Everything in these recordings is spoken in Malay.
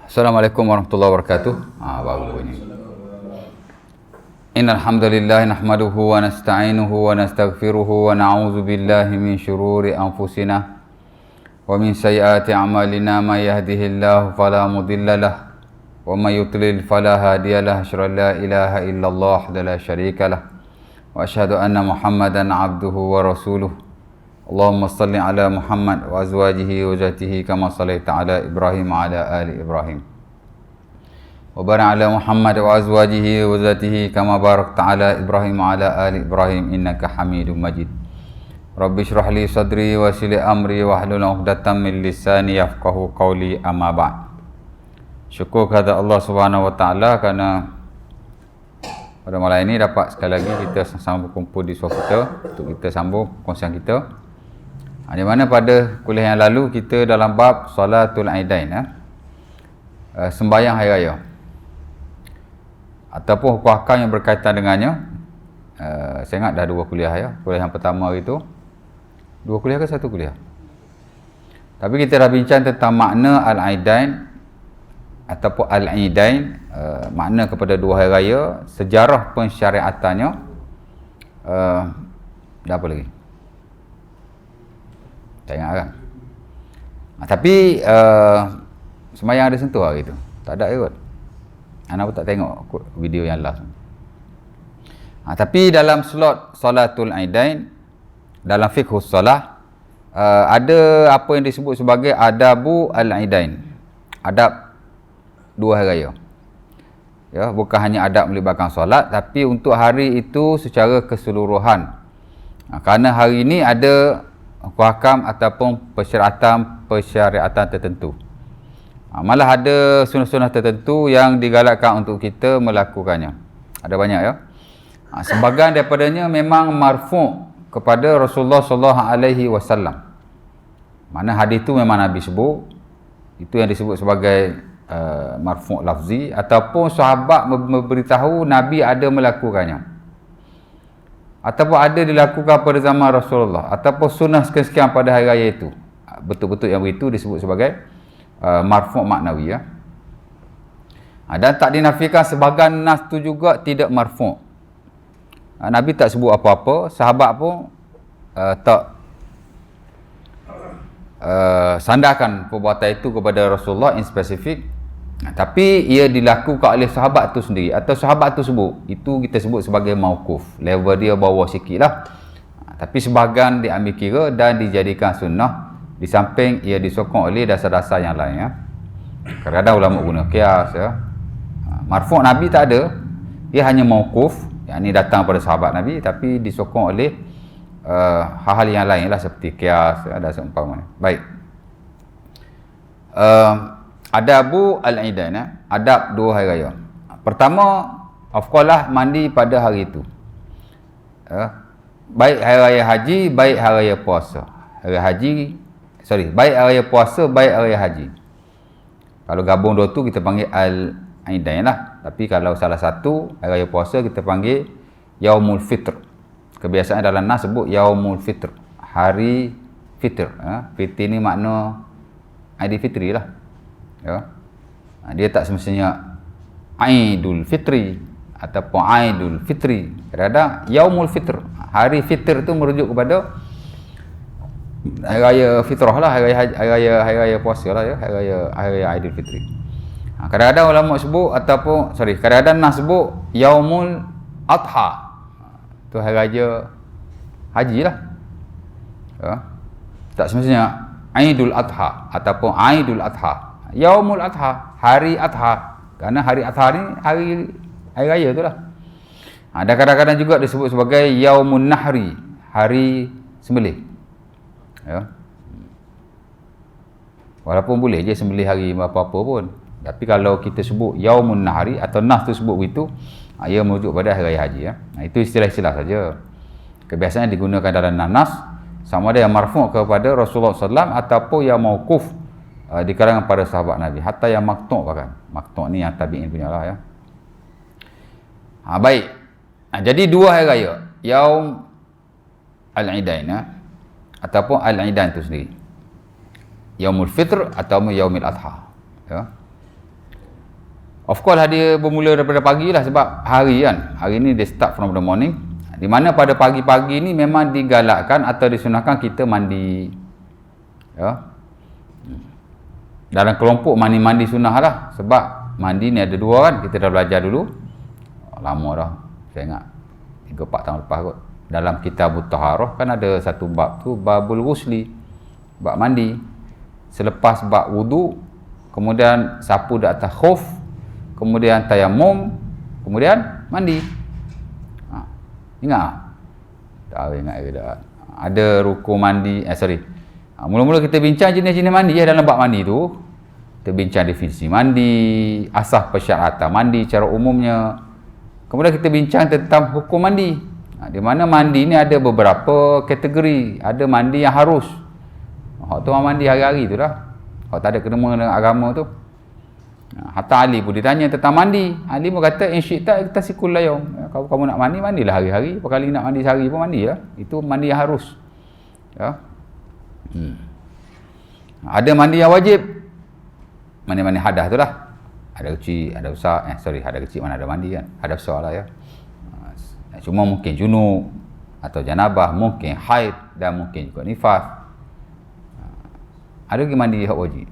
Assalamualaikum warahmatullahi wabarakatuh. Baru ini. Innal hamdalillah nahmaduhu wa nasta'inuhu wa nastaghfiruhu wa na'udzu billahi min shururi anfusina wa min sayyiati a'malina may yahdihillahu fala mudilla lahu wa may yudlil fala hadiya lahu. Asyhadu an la ilaha illallah wa la syarika lahu wa asyhadu anna Muhammadan 'abduhu wa rasuluh. Allahumma salli ala Muhammad wa azwajihi wa zurriyyatihi kama sallaita ala Ibrahim wa ala ali Ibrahim. Wa barik ala Muhammad wa azwajihi wa zurriyyatihi kama barakta ala Ibrahim wa ala ali Ibrahim innaka Hamidum Majid. Rabbi shrah li sadri wa yassir li amri wa hlul 'uqdatam min lisani yafqahu qawli, amma ba'd. Syukur kepada Allah Subhanahu wa taala kerana pada malam ini dapat sekali lagi kita sama berkumpul di suatu kita untuk kita sambung perkongsian kita. Di mana pada kuliah yang lalu kita dalam bab Salatul Aidain, sembahyang hari raya ataupun hukum-hukum yang berkaitan dengannya. Saya ingat dah dua kuliah ya. Kuliah yang pertama itu dua kuliah ke satu kuliah, tapi kita dah bincang tentang makna Al-Aidain ataupun Al-Aidain, makna kepada dua hari raya, sejarah pensyariatannya, dah apa lagi tak ingat kan. Tapi sembahyang ada sentuh hari tu, tak ada kot. Ana pun tak tengok video yang last. Tapi dalam slot Salatul Aidain, dalam fiqhus solah, ada apa yang disebut sebagai Adabu Al-Aidain, adab dua hari raya. Ya, bukan hanya adab melibatkan solat, tapi untuk hari itu secara keseluruhan. Kerana hari ini ada hukum ataupun persyariatan tertentu. Malah ada sunnah-sunnah tertentu yang digalakkan untuk kita melakukannya. Ada banyak ya. Sebahagian daripadanya memang marfu' kepada Rasulullah sallallahu alaihi wasallam. Mana hadis itu memang Nabi sebut, itu yang disebut sebagai marfu' lafzi, ataupun sahabat memberitahu Nabi ada melakukannya, ataupun ada dilakukan pada zaman Rasulullah, ataupun sunnah sekian-sekian pada hari raya itu. Betul-betul yang itu disebut sebagai marfu' maknawi ya. Dan tak dinafikan sebahagian nas tu juga tidak marfu'. Nabi tak sebut apa-apa, sahabat pun tak sandarkan perbuatan itu kepada Rasulullah in spesifik. Tapi ia dilakukan oleh sahabat tu sendiri, atau sahabat tu sebut, itu kita sebut sebagai mauquf. Level dia bawah sikit lah, tapi sebahagian diambil kira dan dijadikan sunnah, di samping ia disokong oleh dasar-dasar yang lain ya. Kadang-kadang ulama guna qiyas ya. Marfu' Nabi tak ada, ia hanya mauquf, yang ini datang pada sahabat Nabi, tapi disokong oleh hal-hal yang lain lah, seperti qiyas ya, dan seumpamanya. Baik, Adabu Al-Aidain, adab dua hari raya. Pertama, of course lah, mandi pada hari itu. Baik hari raya haji, baik hari raya puasa. Baik hari raya puasa, baik hari raya haji. Kalau gabung dua tu kita panggil Al-Aidain lah. Tapi kalau salah satu hari raya puasa kita panggil Yaumul Fitr. Kebiasaan dalam nas sebut Yaumul Fitr, hari fitr. Fitr ni makna Aidil Fitri lah. Ya. Dia tak semestinya Aidul Fitri ataupun Aidul Fitri. Kadang-kadang Yaumul Fitr, hari fitr tu merujuk kepada hari raya fitrah lah, hari raya puasa lah ya, hari raya Aidil Fitri. Kadang-kadang ulama sebut ataupun kadang-kadang nas sebut Yaumul Adha, tu hari raya haji lah ya. Tak semestinya Aidul Adha ataupun Aidul Adha. Yaumul Adha, hari Adha, kerana hari Adha ni hari raya tu lah. Dan kadang-kadang juga disebut sebagai Yaumun Nahri, hari sembelih ya. Walaupun boleh je sembelih hari apa-apa pun, tapi kalau kita sebut Yaumun Nahri atau nas tu sebut begitu, ia merujuk pada hari raya haji ya. Itu istilah-istilah saja. Kebiasaan digunakan dalam nas, sama ada yang marfu' kepada Rasulullah SAW ataupun yang mauquf di kalangan para sahabat Nabi, hatta yang maqtu' bahkan. Maqtu' ni yang tabi'in punya lah ya. Baik. Jadi dua hari raya, Yaum Al-Aidain ataupun Al-Aidain itu sendiri. Yaumul Fitr atau Yaumil Adha ya. Of course dia bermula daripada pagi lah, sebab hari kan. Hari ni dia start from the morning. Di mana pada pagi-pagi ni memang digalakkan atau disunahkan kita mandi. Ya. Dalam kelompok mandi sunnah lah. Sebab mandi ni ada dua kan. Kita dah belajar dulu. Lama dah. Saya ingat 3-4 tahun lepas kot. Dalam kitab Taharah kan ada satu bab tu, babul ghusli. Bab mandi. Selepas bab wudu, kemudian sapu di atas khuf, kemudian tayamum, kemudian mandi. Ingat tak? Ingat ke tak? Ada rukun mandi, mula-mula kita bincang jenis-jenis mandi dalam bab mandi tu. Kita bincang definisi mandi, asas persyaratan mandi secara umumnya. Kemudian kita bincang tentang hukum mandi. Di mana mandi ni ada beberapa kategori. Ada mandi yang harus. Hak tu orang mandi hari-hari tu dah. Hak tak ada kena dengan agama tu. Hatta Ali pun ditanya tentang mandi. Ali pun kata insyita iktasikul layum. Kalau kamu nak mandi, mandilah hari-hari. Berapa kali nak mandi sehari pun mandilah. Itu mandi yang harus. Ya. Ada mandi yang wajib. Mandi-mandi hadas tu lah. Ada kecil, ada besar. Ada kecil mana ada mandi kan. Ada besar lah ya. Cuma mungkin junub atau janabah, mungkin haid dan mungkin juga nifas. Ada lagi mandi hak wajib.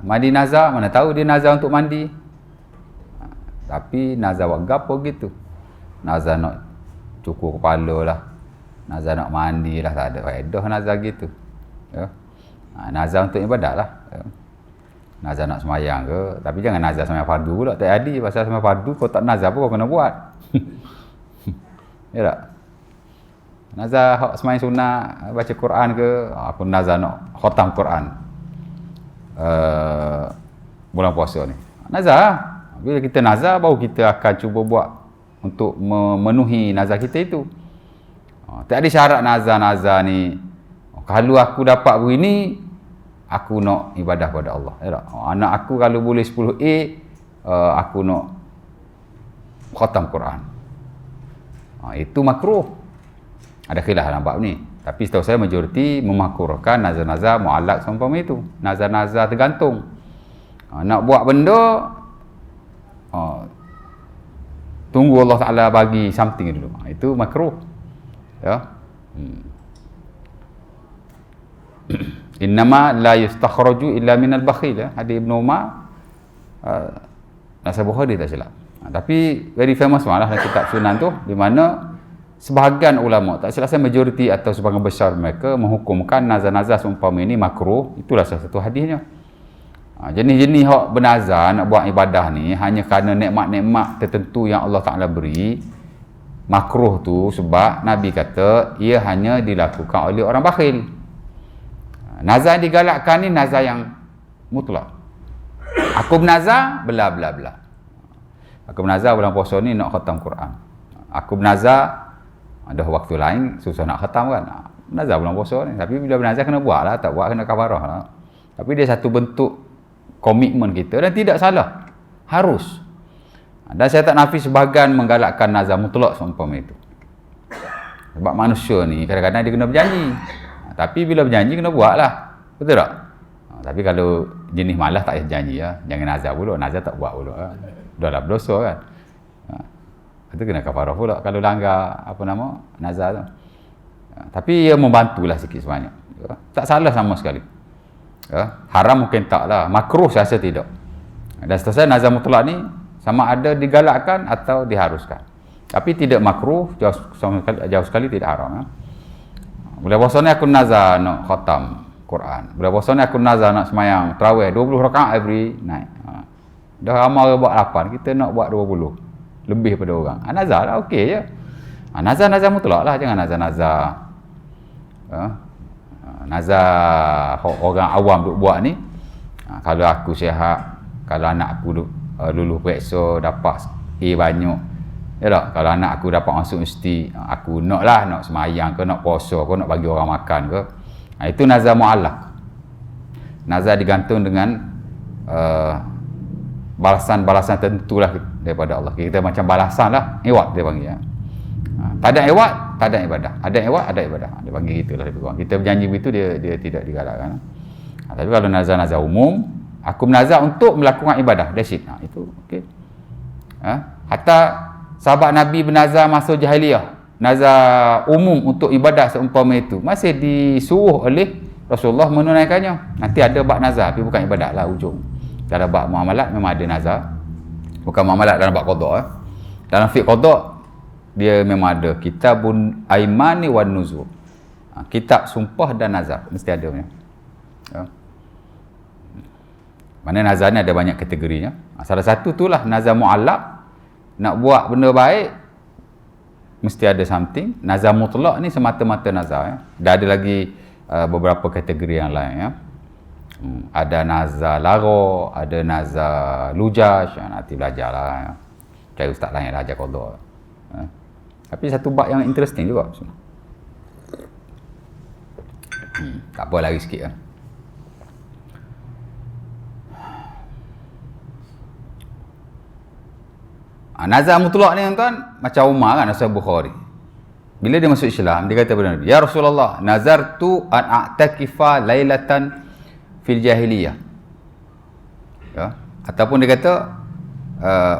Mandi nazar, mana tahu dia nazar untuk mandi. Tapi nazar buat gapo gitu. Nazar nak cukur kepala lah. Nazar nak mandi lah, tak ada faedah nazar gitu. Ya. Nazar untuk ibadat lah. Ya. Nazar nak semayang ke, tapi jangan nazar semayang fardu pula. Tak ada, pasal semayang fardu kau tak nazar pun kau kena buat. Ya tak? Nazar hak semayang sunnah, baca Quran ke, aku nazar nak khatam Quran. Bulan puasa ni. Nazar. Bila kita nazar, baru kita akan cuba buat untuk memenuhi nazar kita itu. Tak ada syarat nazar-nazar ni. Kalau aku dapat begini, aku nak ibadah pada Allah. Ya tak? Anak aku kalau boleh 10A, aku nak khatam Quran. Itu makruh. Ada khilaf dalam bab ni. Tapi setahu saya majoriti memakruhkan nazar-nazar mu'allaq seumpama itu. Nazar-nazar tergantung. Nak buat benda, tunggu Allah Ta'ala bagi something dulu. Itu makruh. Ya. Innama la yustakhraju illa minal bakhil. Ya. Hadis Ibn Umar, Nasab Bukhari tak silap. Tapi very famous malah dalam kitab Sunan tu, di mana sebahagian ulama, tak silap saya majoriti atau sebahagian besar mereka menghukumkan nazar-nazar seumpama ini makruh. Itulah salah satu hadisnya. Jenis-jenis hak bernazar nak buat ibadah ni hanya kerana nikmat-nikmat tertentu yang Allah Ta'ala beri, makruh tu sebab Nabi kata ia hanya dilakukan oleh orang bakhil. Nazar yang digalakkan ni nazar yang mutlak. Aku bernazar bla bla bla. Aku bernazar bulan puasa ni nak khatam Quran. Aku bernazar ada waktu lain susah nak khatam kan. Bernazar bulan puasa ni, tapi bila bernazar kena buat lah, tak buat kena kafarah lah. Tapi dia satu bentuk komitmen kita dan tidak salah. Harus. Dan saya tak nafi sebahagian menggalakkan nazar mutlak seumpama itu. Sebab manusia ni kadang-kadang dia kena berjanji. Tapi bila berjanji kena buat lah. Betul tak? Tapi kalau jenis malas tak payah janji lah. Jangan nazar pula. Nazar tak buat pula. Dah lah berdosa kan. Itu kena kafarah pula kalau langgar nazar tu. Tapi ia membantulah sikit sebanyak. Tak salah sama sekali. Haram mungkin tak lah. Makruh saya rasa tidak. Dan seterusnya nazar mutlak ni sama ada digalakkan atau diharuskan. Tapi tidak makruh, jauh sekali tidak haram. Bulan puasa ni aku nazar nak khatam Quran. Bulan puasa ni aku nazar nak semayang tarawih 20 rakaat every night. Dah ramai orang buat 8, kita nak buat 20. Lebih pada orang. Nazar lah okey je. Nazar-nazar mutlak lah, jangan nazar-nazar. Nazar orang awam duk buat ni. Kalau aku sihat, kalau anak aku lulus periksa dapat A banyak. Ya tak? Kalau anak aku dapat masuk universiti, aku nak semayang ke, nak puasa ke, nak bagi orang makan ke. Itu nazar mu'allaq. Nazar digantung dengan balasan-balasan tentulah daripada Allah. Kita macam balasan lah, iwat dia panggil. Tak ada iwat, tak ada ibadah. Ada iwat, ada ibadah. Dia panggil gitulah lebih kurang. Kita berjanji begitu, dia tidak digalakkan. Tapi kalau nazar-nazar umum, Aku bernazar untuk melakukan ibadah. That's it. Itu okey. Hatta sahabat Nabi bernazar masa jahiliyah, nazar umum untuk ibadah seumpama itu, masih disuruh oleh Rasulullah menunaikannya. Nanti ada bab nazar, tapi bukan ibadat lah ujung. Dalam bab muamalat memang ada nazar. Bukan muamalat dalam bab qada. Dalam fiqh qada dia memang ada kitabun aimani wan nuzur. Kitab sumpah dan nazar mesti ada punya. Mana nazar ni ada banyak kategorinya. Salah satu itulah nazar muallaq. Nak buat benda baik mesti ada something. Nazar mutlak ni semata-mata nazar ya. Dah ada lagi beberapa kategori yang lain ya. Ada nazar lara, ada nazar lujaj, nanti belajarlah ya. Cari ustaz lain yang ajar qada. Tapi satu bab yang interesting juga. Tak apa, lari sikit lah. Nazar mutlak ni tuan, macam Umar kan, Sahih Bukhari. Bila dia masuk Islam, dia kata kepada Nabi, "Ya Rasulullah, nazartu an a'takifa lailatan fil jahiliyah." Ya. Ataupun dia kata,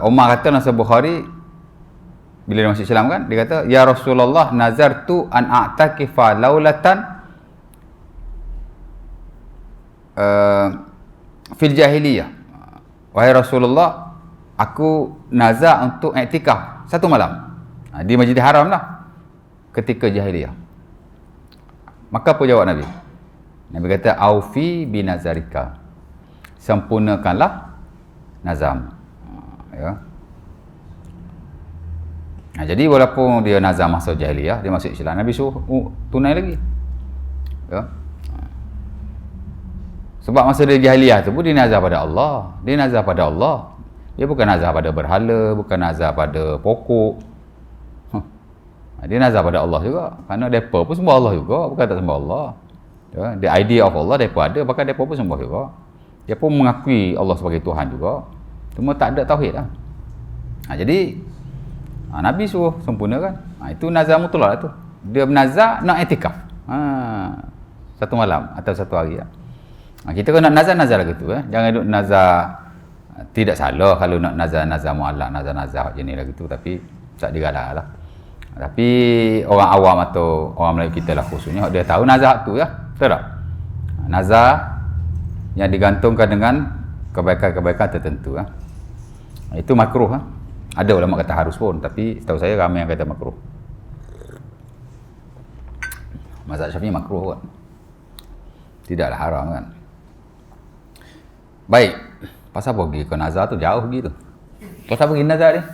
Umar kata dalam Sahih Bukhari, bila dia masuk Islam kan, dia kata, "Ya Rasulullah, nazartu an a'takifa lailatan fil jahiliyah." Wahai Rasulullah, aku nazar untuk iktikaf satu malam di Masjidil Haram lah ketika jahiliyah. Maka apa jawab Nabi? Nabi kata, "Aufi binazarika." Sempurnakanlah nazam. Ya. Jadi walaupun dia nazar masa jahiliyah, dia masuk Islam, Nabi suruh tunai lagi. Ya. Sebab masa dia jahiliyah tu pun dia nazar pada Allah. Dia nazar pada Allah. Dia bukan nazar pada berhala, bukan nazar pada pokok. Dia nazar pada Allah juga. Kerana mereka pun sembah Allah juga, bukan tak sembah Allah. Ya, the idea of Allah mereka ada, bahkan mereka pun sembah juga. Dia pun mengakui Allah sebagai Tuhan juga. Cuma tak ada tauhid lah. Jadi Nabi suruh sempurnakan. Itu nazar mutlak tu. Dia bernazar nak i'tikaf. Satu malam atau satu hari lah. Kita kalau nak nazar lagu tu. Jangan duduk nazar. Tidak salah kalau nak nazar muallaq, nazar jenis lagu tu, tapi tak digalak lah. Tapi orang awam atau orang Melayu kita lah khususnya, dia tahu nazar tu ya. Betul tak? Nazar yang digantungkan dengan kebaikan-kebaikan tertentu. Itu makruh. Ada ulama kata harus pun, tapi setahu saya ramai yang kata makruh. Mazhab Syafi'i makruh kan. Tidaklah haram kan. Baik. Pasal apa pergi ke nazar tu, jauh pergi tu. Pasal pergi nazar dia?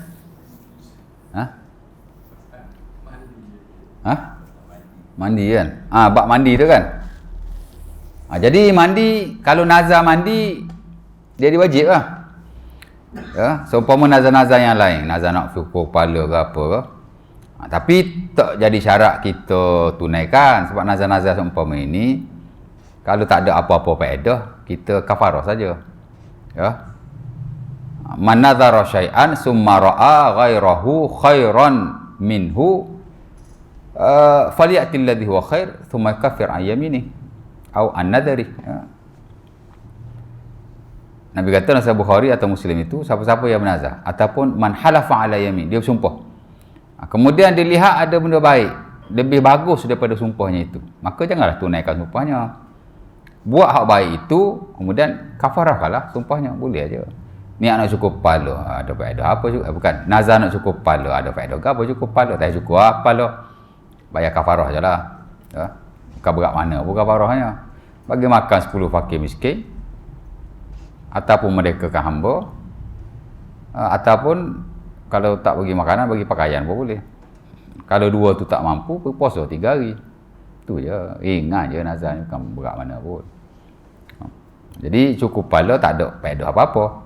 Mandi kan? Bab mandi tu kan? Jadi mandi, kalau nazar mandi, dia diwajib lah. Ya, seumpama nazar-nazar yang lain, nazar nak cukur kepala ke apa ke. Tapi tak jadi syarat kita tunaikan, sebab nazar-nazar seumpama ini, kalau tak ada apa-apa faedah, kita kafarah saja. Ya. Man nazara syai'an summa ra'a ghairahu khairan minhu falyatil ladzi huwa khair thumma kafir an yamini au an nadari. Ya. Nabi kata dalam Sahih Bukhari atau Muslim itu, siapa-siapa yang bernazar ataupun man halafa ala yamin, dia bersumpah. Kemudian dilihat ada benda baik lebih bagus daripada sumpahnya itu, maka janganlah tunaikan sumpahnya. Buat hak baik itu, kemudian kafarahkanlah sumpahnya, boleh aja. Niat nak cukup kepala, ada faedah apa juga? Bukan, nazar nak cukup kepala, ada faedah ke apa cukup kepala? Tak cukup kepala, bayar kafarah je lah. Ya. Bukan berat mana pun kafarahnya. Bagi makan 10 fakir miskin, ataupun merdekakan hamba, ataupun kalau tak bagi makanan, bagi pakaian pun boleh. Kalau dua tu tak mampu, puasa 3 hari. Tu je, ingat je nazar ni bukan berat mana pun. Jadi cukup kepala tak ada faedah apa-apa.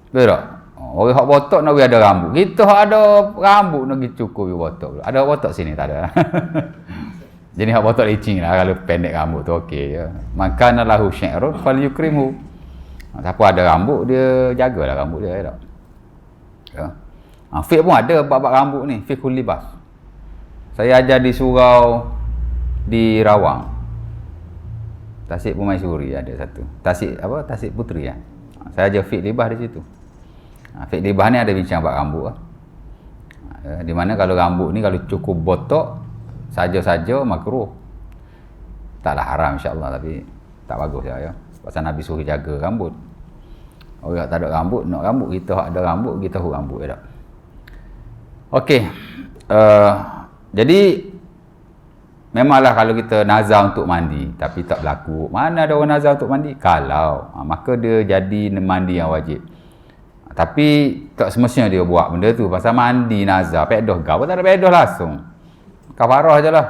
Betul tak? Orang hak botak nak ada rambut. Kita hak ada rambut nak pergi cukur botak. Ada botak sini tak ada. Jadi hak botak licin lah kalau pendek rambut tu okey je. Makana lahu syi'run falyukrimhu. Siapa ada rambut dia jagalah rambut dia tak. Ya. Fiqh pun ada bab-bab rambut ni, fiqhul libas. Saya ajar di surau di Rawang. Tasik Permaisuri ada satu. Tasik apa? Tasik Puteri ya. Saja fik libah di situ. Fik libah ni ada bincang bab rambut lah. Di mana kalau rambut ni kalau cukup botok saja-saja makruh. Taklah haram insya-Allah, tapi tak bagus ya. Pasal Nabi suruh jaga rambut. Orang tak ada rambut, nak rambut, kita ada rambut, kita tahu rambut ya tak. Okey. Jadi memanglah kalau kita nazar untuk mandi tapi tak berlaku, mana ada orang nazar untuk mandi? Kalau maka dia jadi mandi yang wajib. Tapi tak semestinya dia buat benda tu. Pasal mandi nazar pedoh kau tak ada pedoh langsung, kafarah je lah.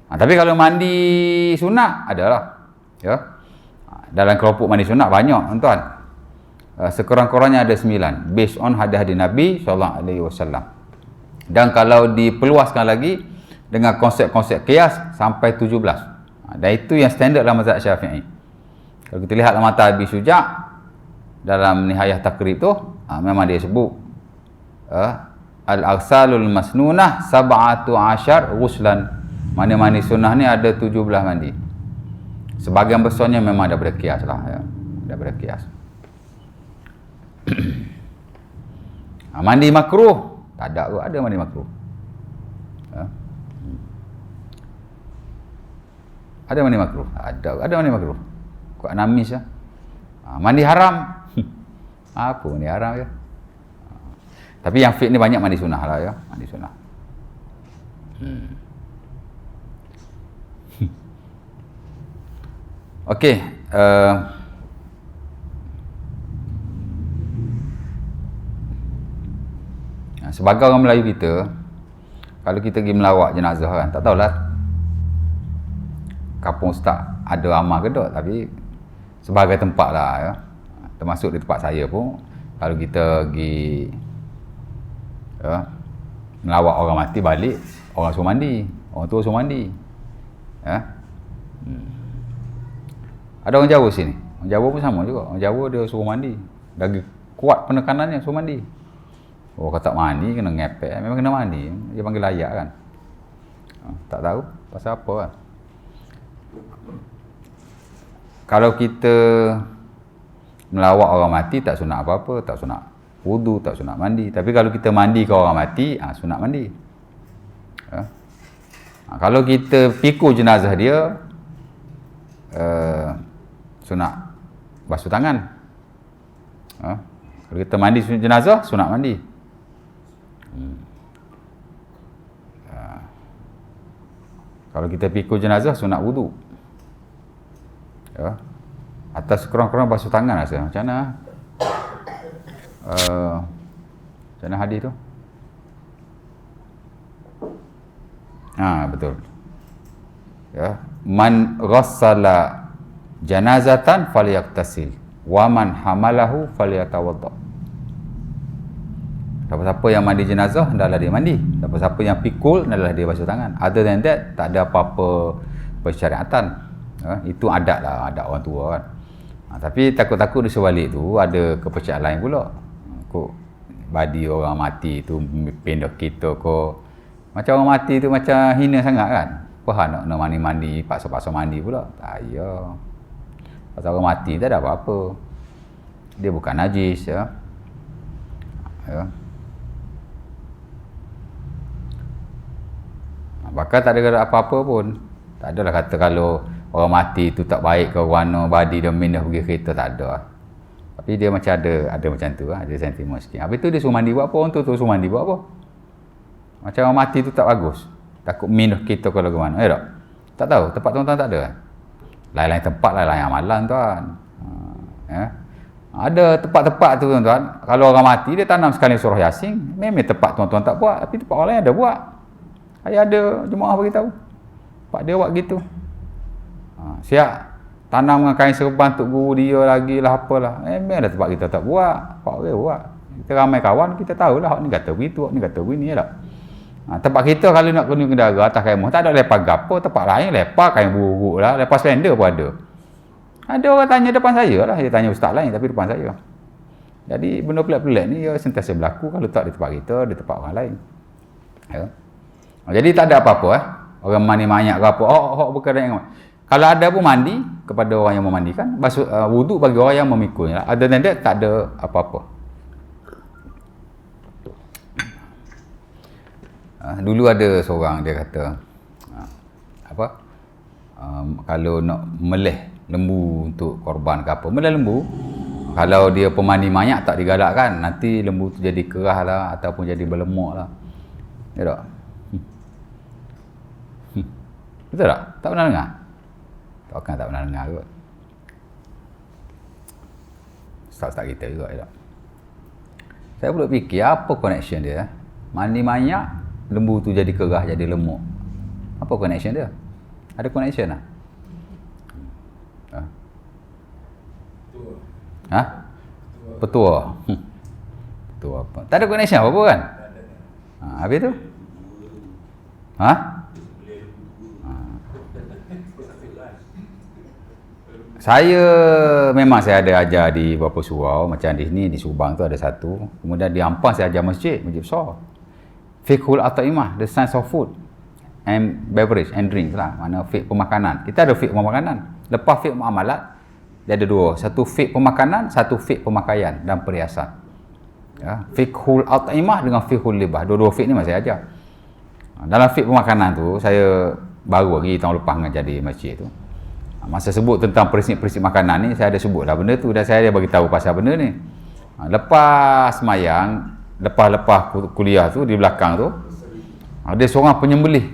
Tapi kalau mandi sunat adalah ya. Dalam kelompok mandi sunat banyak tuan. Sekurang-kurangnya ada 9 based on hadis-hadis Nabi SAW. Dan kalau diperluaskan lagi dengan konsep-konsep qiyas sampai 17. Dan itu yang standard dalam mazhab Syafi'i. Kalau kita lihat dalam mata Abi Syuja' dalam Nihayah Taqrib tu, memang dia sebut al-aghsalul masnunah 17 ghuslan. Mandi sunnah ni ada 17 mandi. Sebahagian besarnya memang daripada qiyas lah ya. Daripada qiyas. Mandi makruh tak ada kot, ada mandi makruh. Ada mandi makruh? Ada mandi makruh. Kok namis ya. Mandi haram. Apa mandi haram ya? Tapi yang fit ni banyak mandi sunnah lah ya, mandi sunnah. Okey, sebagai orang Melayu kita, kalau kita pergi melawat jenazah kan, tak tahulah kampung ustaz ada amal ke tak, tapi sebagai tempat lah ya. Termasuk di tempat saya pun, kalau kita pergi ya, melawat orang mati balik, orang suruh mandi, orang tua suruh mandi ya. Ada orang Jawa sini, orang Jawa pun sama juga. Orang Jawa dia suruh mandi, lagi kuat penekanannya suruh mandi. Oh, kalau tak mandi kena ngepek, memang kena mandi. Dia panggil layak kan. Tak tahu pasal apa kan. Kalau kita melawat orang mati tak sunat apa-apa, tak sunat wudu, tak sunat mandi. Tapi kalau kita mandi ke orang mati, sunat mandi. Kalau kita pikul jenazah dia, sunat basuh tangan. Kalau kita mandi jenazah, sunat mandi. Kalau kita pikul jenazah, sunat wudu. Ya. Atas kurang-kurang basuh tangan rasa. Macam mana? Macam mana hadis tu? Betul. Ya. Man ghassala janazatan falyaktasil wa man hamalahu falyatawadda. Siapa-siapa yang mandi jenazah hendaklah dia mandi. Siapa-siapa yang pikul hendaklah dia basuh tangan. Other than that, tak ada apa-apa persyariatan. Itu adat lah, adat orang tua kan. Tapi takut-takut di sebalik tu ada kepercayaan lain pula. Kok badi orang mati tu pindah kita kok. Macam orang mati tu macam hina sangat kan. Apa nak mandi-mandi, paksa-paksa mandi pula. Tak payah. Pasal orang mati tak ada apa-apa. Dia bukan najis ya. Bahkan tak ada apa-apa pun. Tak adalah kata kalau orang mati tu tak baik ke warna badi dia mindah pergi kereta, tak ada. Tapi dia macam ada macam tu lah, ada sentimen sikit. Habis tu dia suruh mandi buat apa? Orang tu suruh mandi buat apa? Macam orang mati tu tak bagus. Takut mindah kereta ke lagu mana. Tak? Tak tahu, tempat tuan-tuan tak ada. Lain-lain tempat lah, lain amalan tuan. Ada tempat-tempat tu tuan-tuan, kalau orang mati dia tanam sekali surah Yasin. Memang tempat tuan-tuan tak buat, tapi tempat orang lain ada buat. Saya ada jemaah beritahu pak dia buat gitu. Siap tanam dengan kain serban untuk guru dia lagi lah apalah. Memang ada tempat kita tak buat, pak orang buat. Kita ramai kawan, kita tahulah hak ni kata begitu, hak ni kata begini ya tak. Tempat kita kalau nak guna kendara atas kain tak ada lepas gapo, tempat lain lepas kain buruk lah, lepas slender pun ada. Ada orang tanya depan saya lah, dia tanya ustaz lain tapi depan saya. Jadi benda pelik-pelik ni ya sentiasa berlaku kalau tak di tempat kita, di tempat orang lain. Ya. Jadi tak ada apa-apa Orang mani banyak ke apa, hok berkaitan dengan Kalau ada pun mandi kepada orang yang memandikan, basuh wuduk bagi orang yang memikulnya. Other than that tak ada apa-apa. Dulu ada seorang dia kata kalau nak melih lembu untuk korban ke apa, melih lembu, kalau dia pemandi banyak tak digalakkan, nanti lembu tu jadi kerah lah ataupun jadi berlemak lah. Ya tak? Betul tak? Tak pernah dengar? Tak pernah dengar kot. Ustaz kita juga, ya tak? Saya pula fikir apa connection dia? Mandi banyak, lembu tu jadi kerah, jadi lemuk. Apa connection dia? Ada connection lah? Ha? Petua. Petua apa? Tak ada connection apa-apa kan? Habis tu? Ha? Memang saya ada ajar di beberapa surau, macam di sini di Subang tu ada satu. Kemudian di Ampang saya ajar masjid besar. Fiqhul At'imah, the science of food and beverage and drink lah. Mana fiqh pemakanan. Kita ada fiqh pemakanan. Lepas fiqh muamalat, dia ada dua. Satu fiqh pemakanan, satu fiqh pemakaian dan perhiasan. Ya, fiqhul At'imah dengan fiqhul libah. Dua-dua fiqh ni masih ajar. Dalam fiqh pemakanan tu, saya baru lagi tahun lepas mengajar di masjid tu. Masa sebut tentang prinsip-prinsip makanan ni, saya ada sebut dah benda tu dan saya ada bagi tahu pasal benda ni. Lepas semayang, lepas kuliah tu, di belakang tu, ada seorang penyembelih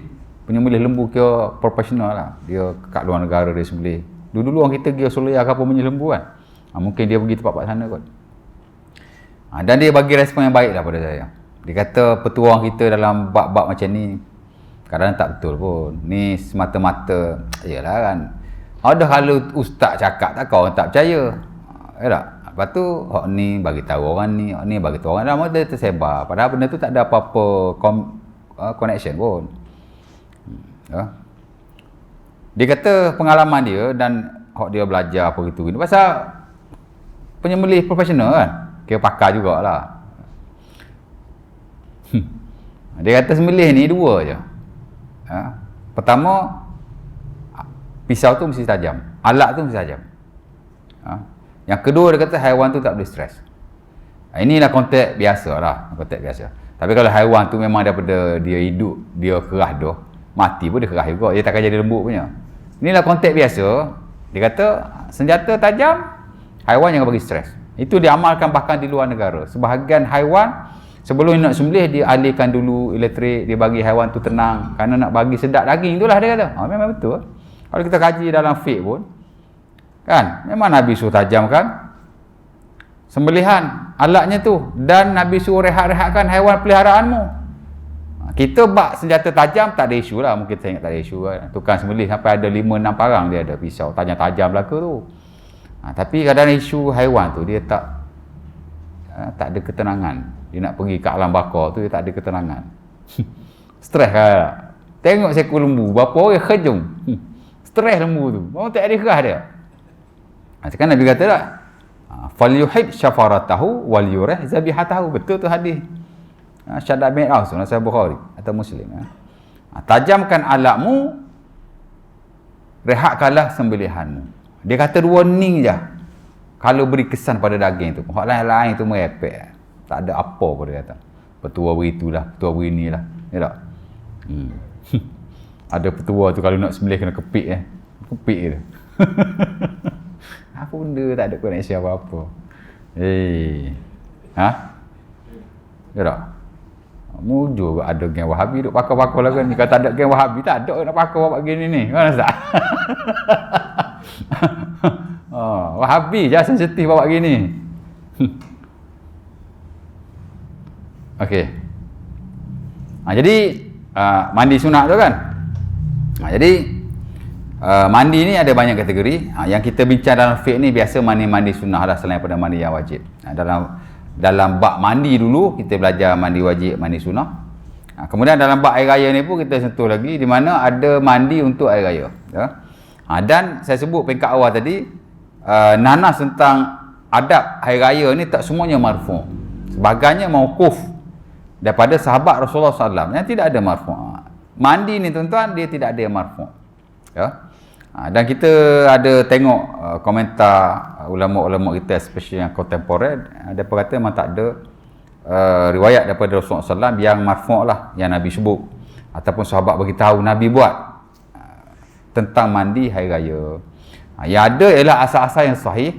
lembu kira profesional lah. Dia kat luar negara dia sembelih. Dulu orang kita pergi Australia ke apa punya lembu kan. Mungkin dia pergi tempat sana kot. Dan dia bagi respon yang baik lah pada saya. Dia kata petua kita dalam bab-bab macam ni kadang-kadang tak betul pun. Ni semata-mata, yalah kan. Ada kalau ustaz cakap tak kau orang tak percaya. Ya tak? Lepas tu hak ni bagi tahu orang ni, hak ni bagi tahu orang lain, dia tersebar. Padahal benda tu tak ada apa-apa connection pun. Ya. Dia kata pengalaman dia dan hak dia belajar apa gitu ni pasal penyembelih profesional kan. Kira pakar jugalah. Dia kata sembelih ni dua je. Ya. Pertama, pisau tu mesti tajam, alat tu mesti tajam. Yang kedua dia kata haiwan tu tak boleh stres. Inilah konteks biasa lah, konteks biasa. Tapi kalau haiwan tu memang daripada dia hidup, dia kerah dah, mati pun dia kerah juga, dia takkan jadi lembut punya. Inilah konteks biasa. Dia kata senjata tajam, haiwan jangan bagi stres. Itu diamalkan bahkan di luar negara. Sebahagian haiwan sebelum nak sembelih dia alihkan dulu elektrik, dia bagi haiwan tu tenang kerana nak bagi sedap daging, itulah dia kata. Memang betul. Kalau kita kaji dalam fiqh pun kan, memang Nabi suruh tajamkan sembelihan alatnya tu dan Nabi suruh rehat-rehatkan haiwan peliharaanmu. Kita bak senjata tajam tak ada isu lah, mungkin saya ingat tak ada isu kan. Tukang sembelih sampai ada 5-6 parang dia ada pisau tajam-tajam belaka tu. Tapi kadang isu haiwan tu dia tak ada ketenangan. Dia nak pergi ke alam bakar tu dia tak ada ketenangan. Stres kan. Tengok seekor lembu berapa orang kejung. Stres lembu tu. Mau tak ada kerah dia. Sekarang Nabi kata tak? Falyuhib syafaratahu wal yurih zabihatahu. Betul tu hadis. Syahadat bin Rasul Sahih Bukhari atau Muslim. Tajamkan alatmu, rehatkanlah sembelihanmu. Dia kata dua ni je. Kalau beri kesan pada daging tu. Hak lain-lain tu merepek. Tak ada apa pun dia kata. Petua beritulah, petua berinilah. Ya tak? Ada petua tu kalau nak sembelih kena kepik kepik je. Apa benda tak ada koneksi apa-apa. Ya tak? Mujur ada geng Wahabi duk pakar-pakar lah kan. Kalau tak ada geng Wahabi tak ada nak pakar buat gini ni. Kan tak? Wahabi je sensitif bawa gini. Okey. Jadi mandi sunat tu kan. Jadi mandi ni ada banyak kategori. Yang kita bincang dalam fiqh ni biasa mandi sunnah lah selain pada mandi yang wajib. Dalam bab mandi dulu kita belajar mandi wajib, mandi sunnah. Kemudian dalam bab air raya ni pun kita sentuh lagi di mana ada mandi untuk air raya. Ya. Dan saya sebut peringkat awal tadi nanas tentang adab air raya ni tak semuanya marfu'. Sebagainya mauquf daripada sahabat Rasulullah SAW yang tidak ada marfu'. Mandi ni tuan-tuan dia tidak ada yang marfu'. Ya. Dan kita ada tengok komentar ulama-ulama kita, especially yang kontemporer, mereka kata memang tak ada riwayat daripada Rasulullah SAW yang marfu' lah, yang Nabi sebut ataupun sahabat beritahu Nabi buat tentang mandi hari raya. Yang ada ialah asal-asal yang sahih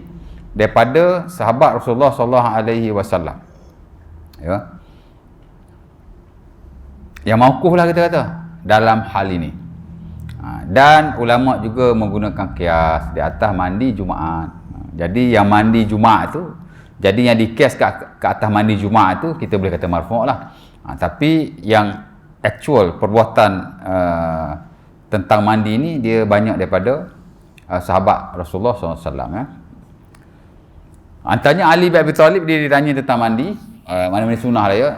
daripada sahabat Rasulullah SAW. Ya. Yang mauquf lah kita kata dalam hal ini. Dan ulama juga menggunakan kias di atas mandi Jumaat. Jadi yang mandi Jumaat tu, jadi yang dikias ke atas mandi Jumaat tu kita boleh kata marfu' lah. Tapi yang actual perbuatan tentang mandi ni dia banyak daripada sahabat Rasulullah SAW. Antaranya Ali bin Abi Thalib, dia ditanya tentang mandi, mana-mana sunnah lah ya.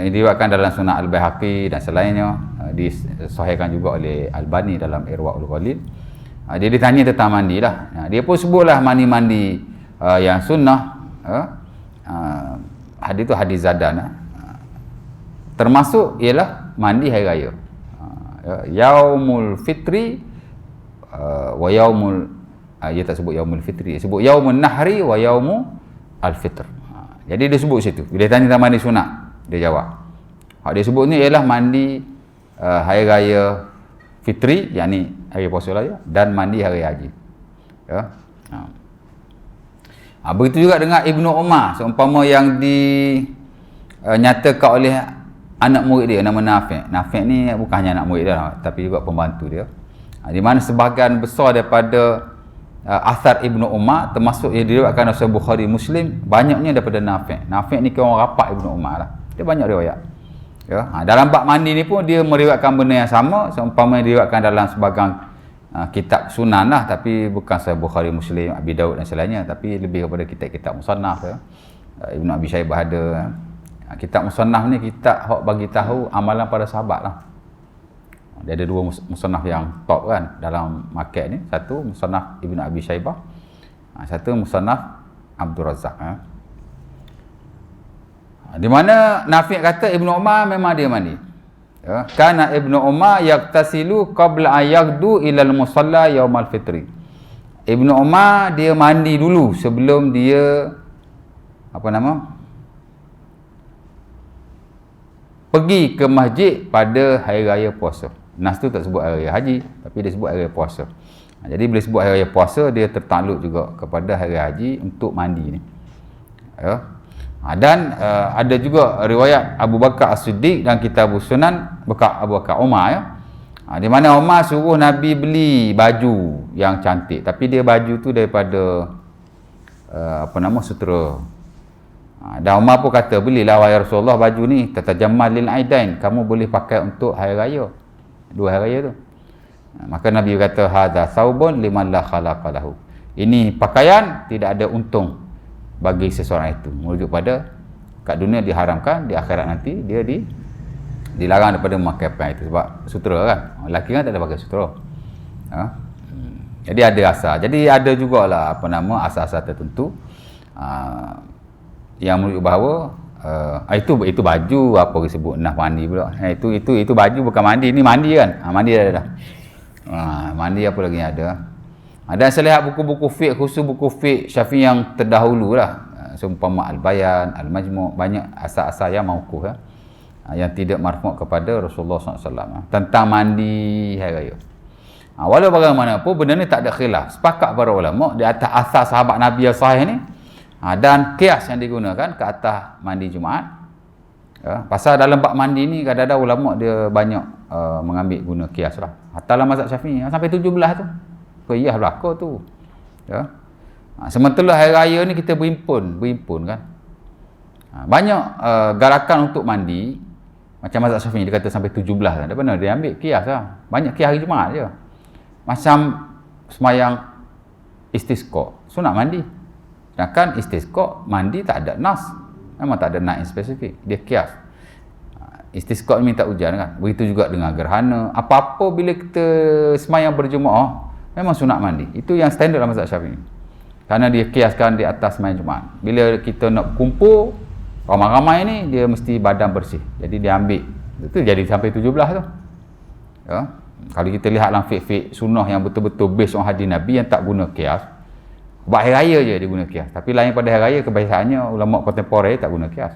Diriwayatkan dalam Sunnah Al-Baihaqi dan selainnya, disahihkan juga oleh Albani dalam Irwaul Ghalil. Dia ditanya tentang mandi lah. Dia pun sebutlah mandi-mandi yang sunnah. Hadis tu hadis Zadan. Termasuk ialah mandi hari raya. Yaumul Fitri wa yaumul, dia tak sebut yaumul fitri, dia sebut yaumun nahri wa yaumu al-fitr. Jadi dia sebut situ. Bila dia tanya tentang mandi sunat, dia jawab. Hak dia sebut ni ialah mandi hari raya fitri, yakni hari puasa raya, dan mandi hari haji. Ya. Begitu juga dengan Ibnu Umar, seumpama yang dinyatakan oleh anak murid dia nama Nafi'. Nafi' ni bukan hanya anak murid dia, tapi juga pembantu dia. Di mana sebahagian besar daripada athar Ibnu Umar, termasuk yang diriwayatkan oleh Bukhari Muslim, banyaknya daripada Nafi'. Nafi' ni orang rapat Ibnu Umar lah. Dia banyak riwayat. Ya, dalam bab mandi ni pun dia meriwayatkan benda yang sama, seumpama diriwayatkan dalam sebahagian kitab sunan lah, tapi bukan Sahih Bukhari Muslim, Abi Daud dan selainnya, tapi lebih kepada kitab-kitab musannaf ya. Ibnu Abi Syaibah ada. Kitab musannaf ni kitab hak bagi tahu amalan para sahabat lah. Dia ada dua musannaf yang top kan dalam market ni. Satu musannaf Ibnu Abi Syaibah, satu musannaf Abdul Razak. Di mana Nafi' kata Ibnu Umar memang dia mandi. Ya, kana Ibnu Umar yaqtasilu qabla ayaqdu ila al-musalla yaumal fitri. Ibnu Umar dia mandi dulu sebelum dia pergi ke masjid pada hari raya puasa. Nas tu tak sebut hari raya haji, tapi dia sebut hari raya puasa. Jadi bila sebut hari raya puasa, dia tertakluk juga kepada hari haji untuk mandi ni. Ya. Dan ada juga riwayat Abu Bakar As-Siddiq dan kitab Sunan Abu Bakar Umar ya. Di mana Umar suruh Nabi beli baju yang cantik, tapi dia baju tu daripada sutera. Dan Umar pun kata, belilah wahai Rasulullah baju ni, tatajammal lil aidain, kamu boleh pakai untuk hari raya, dua hari raya tu. Maka Nabi kata, hadza saubun liman la khalaqa lahu. Ini pakaian tidak ada untung bagi seseorang itu, merujuk pada kat dunia diharamkan, di akhirat nanti dia dilarang daripada memakai pakaian itu, sebab sutera kan, lelaki kan tak ada pakai sutera. Jadi ada asal. Jadi ada jugalah asal-asal tertentu yang menunjuk bahawa itu baju apa disebut nah mandi pula. Itu baju bukan mandi, ni mandi kan. Mandi dah. Mandi apa lagi yang ada. Dan saya lihat buku-buku fiqh, khusus buku fiqh Syafi'i yang terdahulu lah, seumpama Al-Bayan, Al-Majmu', banyak asal-asal yang mauquf yang tidak marfu' kepada Rasulullah SAW tentang mandi hari raya. Walau bagaimanapun benda ni tak ada khilaf, sepakat para ulama di atas asal sahabat Nabi yang sahih ni, dan kias yang digunakan ke atas mandi Jumaat. Ya, pasal dalam bab mandi ni kadang-kadang ulama dia banyak mengambil guna kias lah. Hatta dalam mazhab Syafi'i sampai 17 tu. Qiyah belaka tu. Ya. Sementara hari raya ni kita berhimpun kan. Banyak garakan untuk mandi macam mazhab Syafi'i dia kata sampai 17 lah. Dia benar dia ambil kias lah. Banyak kias hari Jumaat je. Macam semayang istisqa, sunat mandi. Sedangkan istisqa mandi tak ada nas. Memang tak ada nas yang spesifik. Dia kias. Istisqa ni minta hujan kan. Begitu juga dengan gerhana. Apa-apa bila kita semayang berjemaah memang sunat mandi. Itu yang standard dalam mazhab Syafi'i. Kerana dia kiaskan di atas semayang Jumaat. Bila kita nak kumpul ramai-ramai ni, dia mesti badan bersih. Jadi dia ambil. Itu jadi sampai 17 tu. Ya. Kalau kita lihat dalam fiqh sunnah yang betul-betul based on hadis Nabi yang tak guna kias, buat hari raya je dia guna kias. Tapi lain pada hari raya kebiasaannya ulama kontemporer tak guna kias.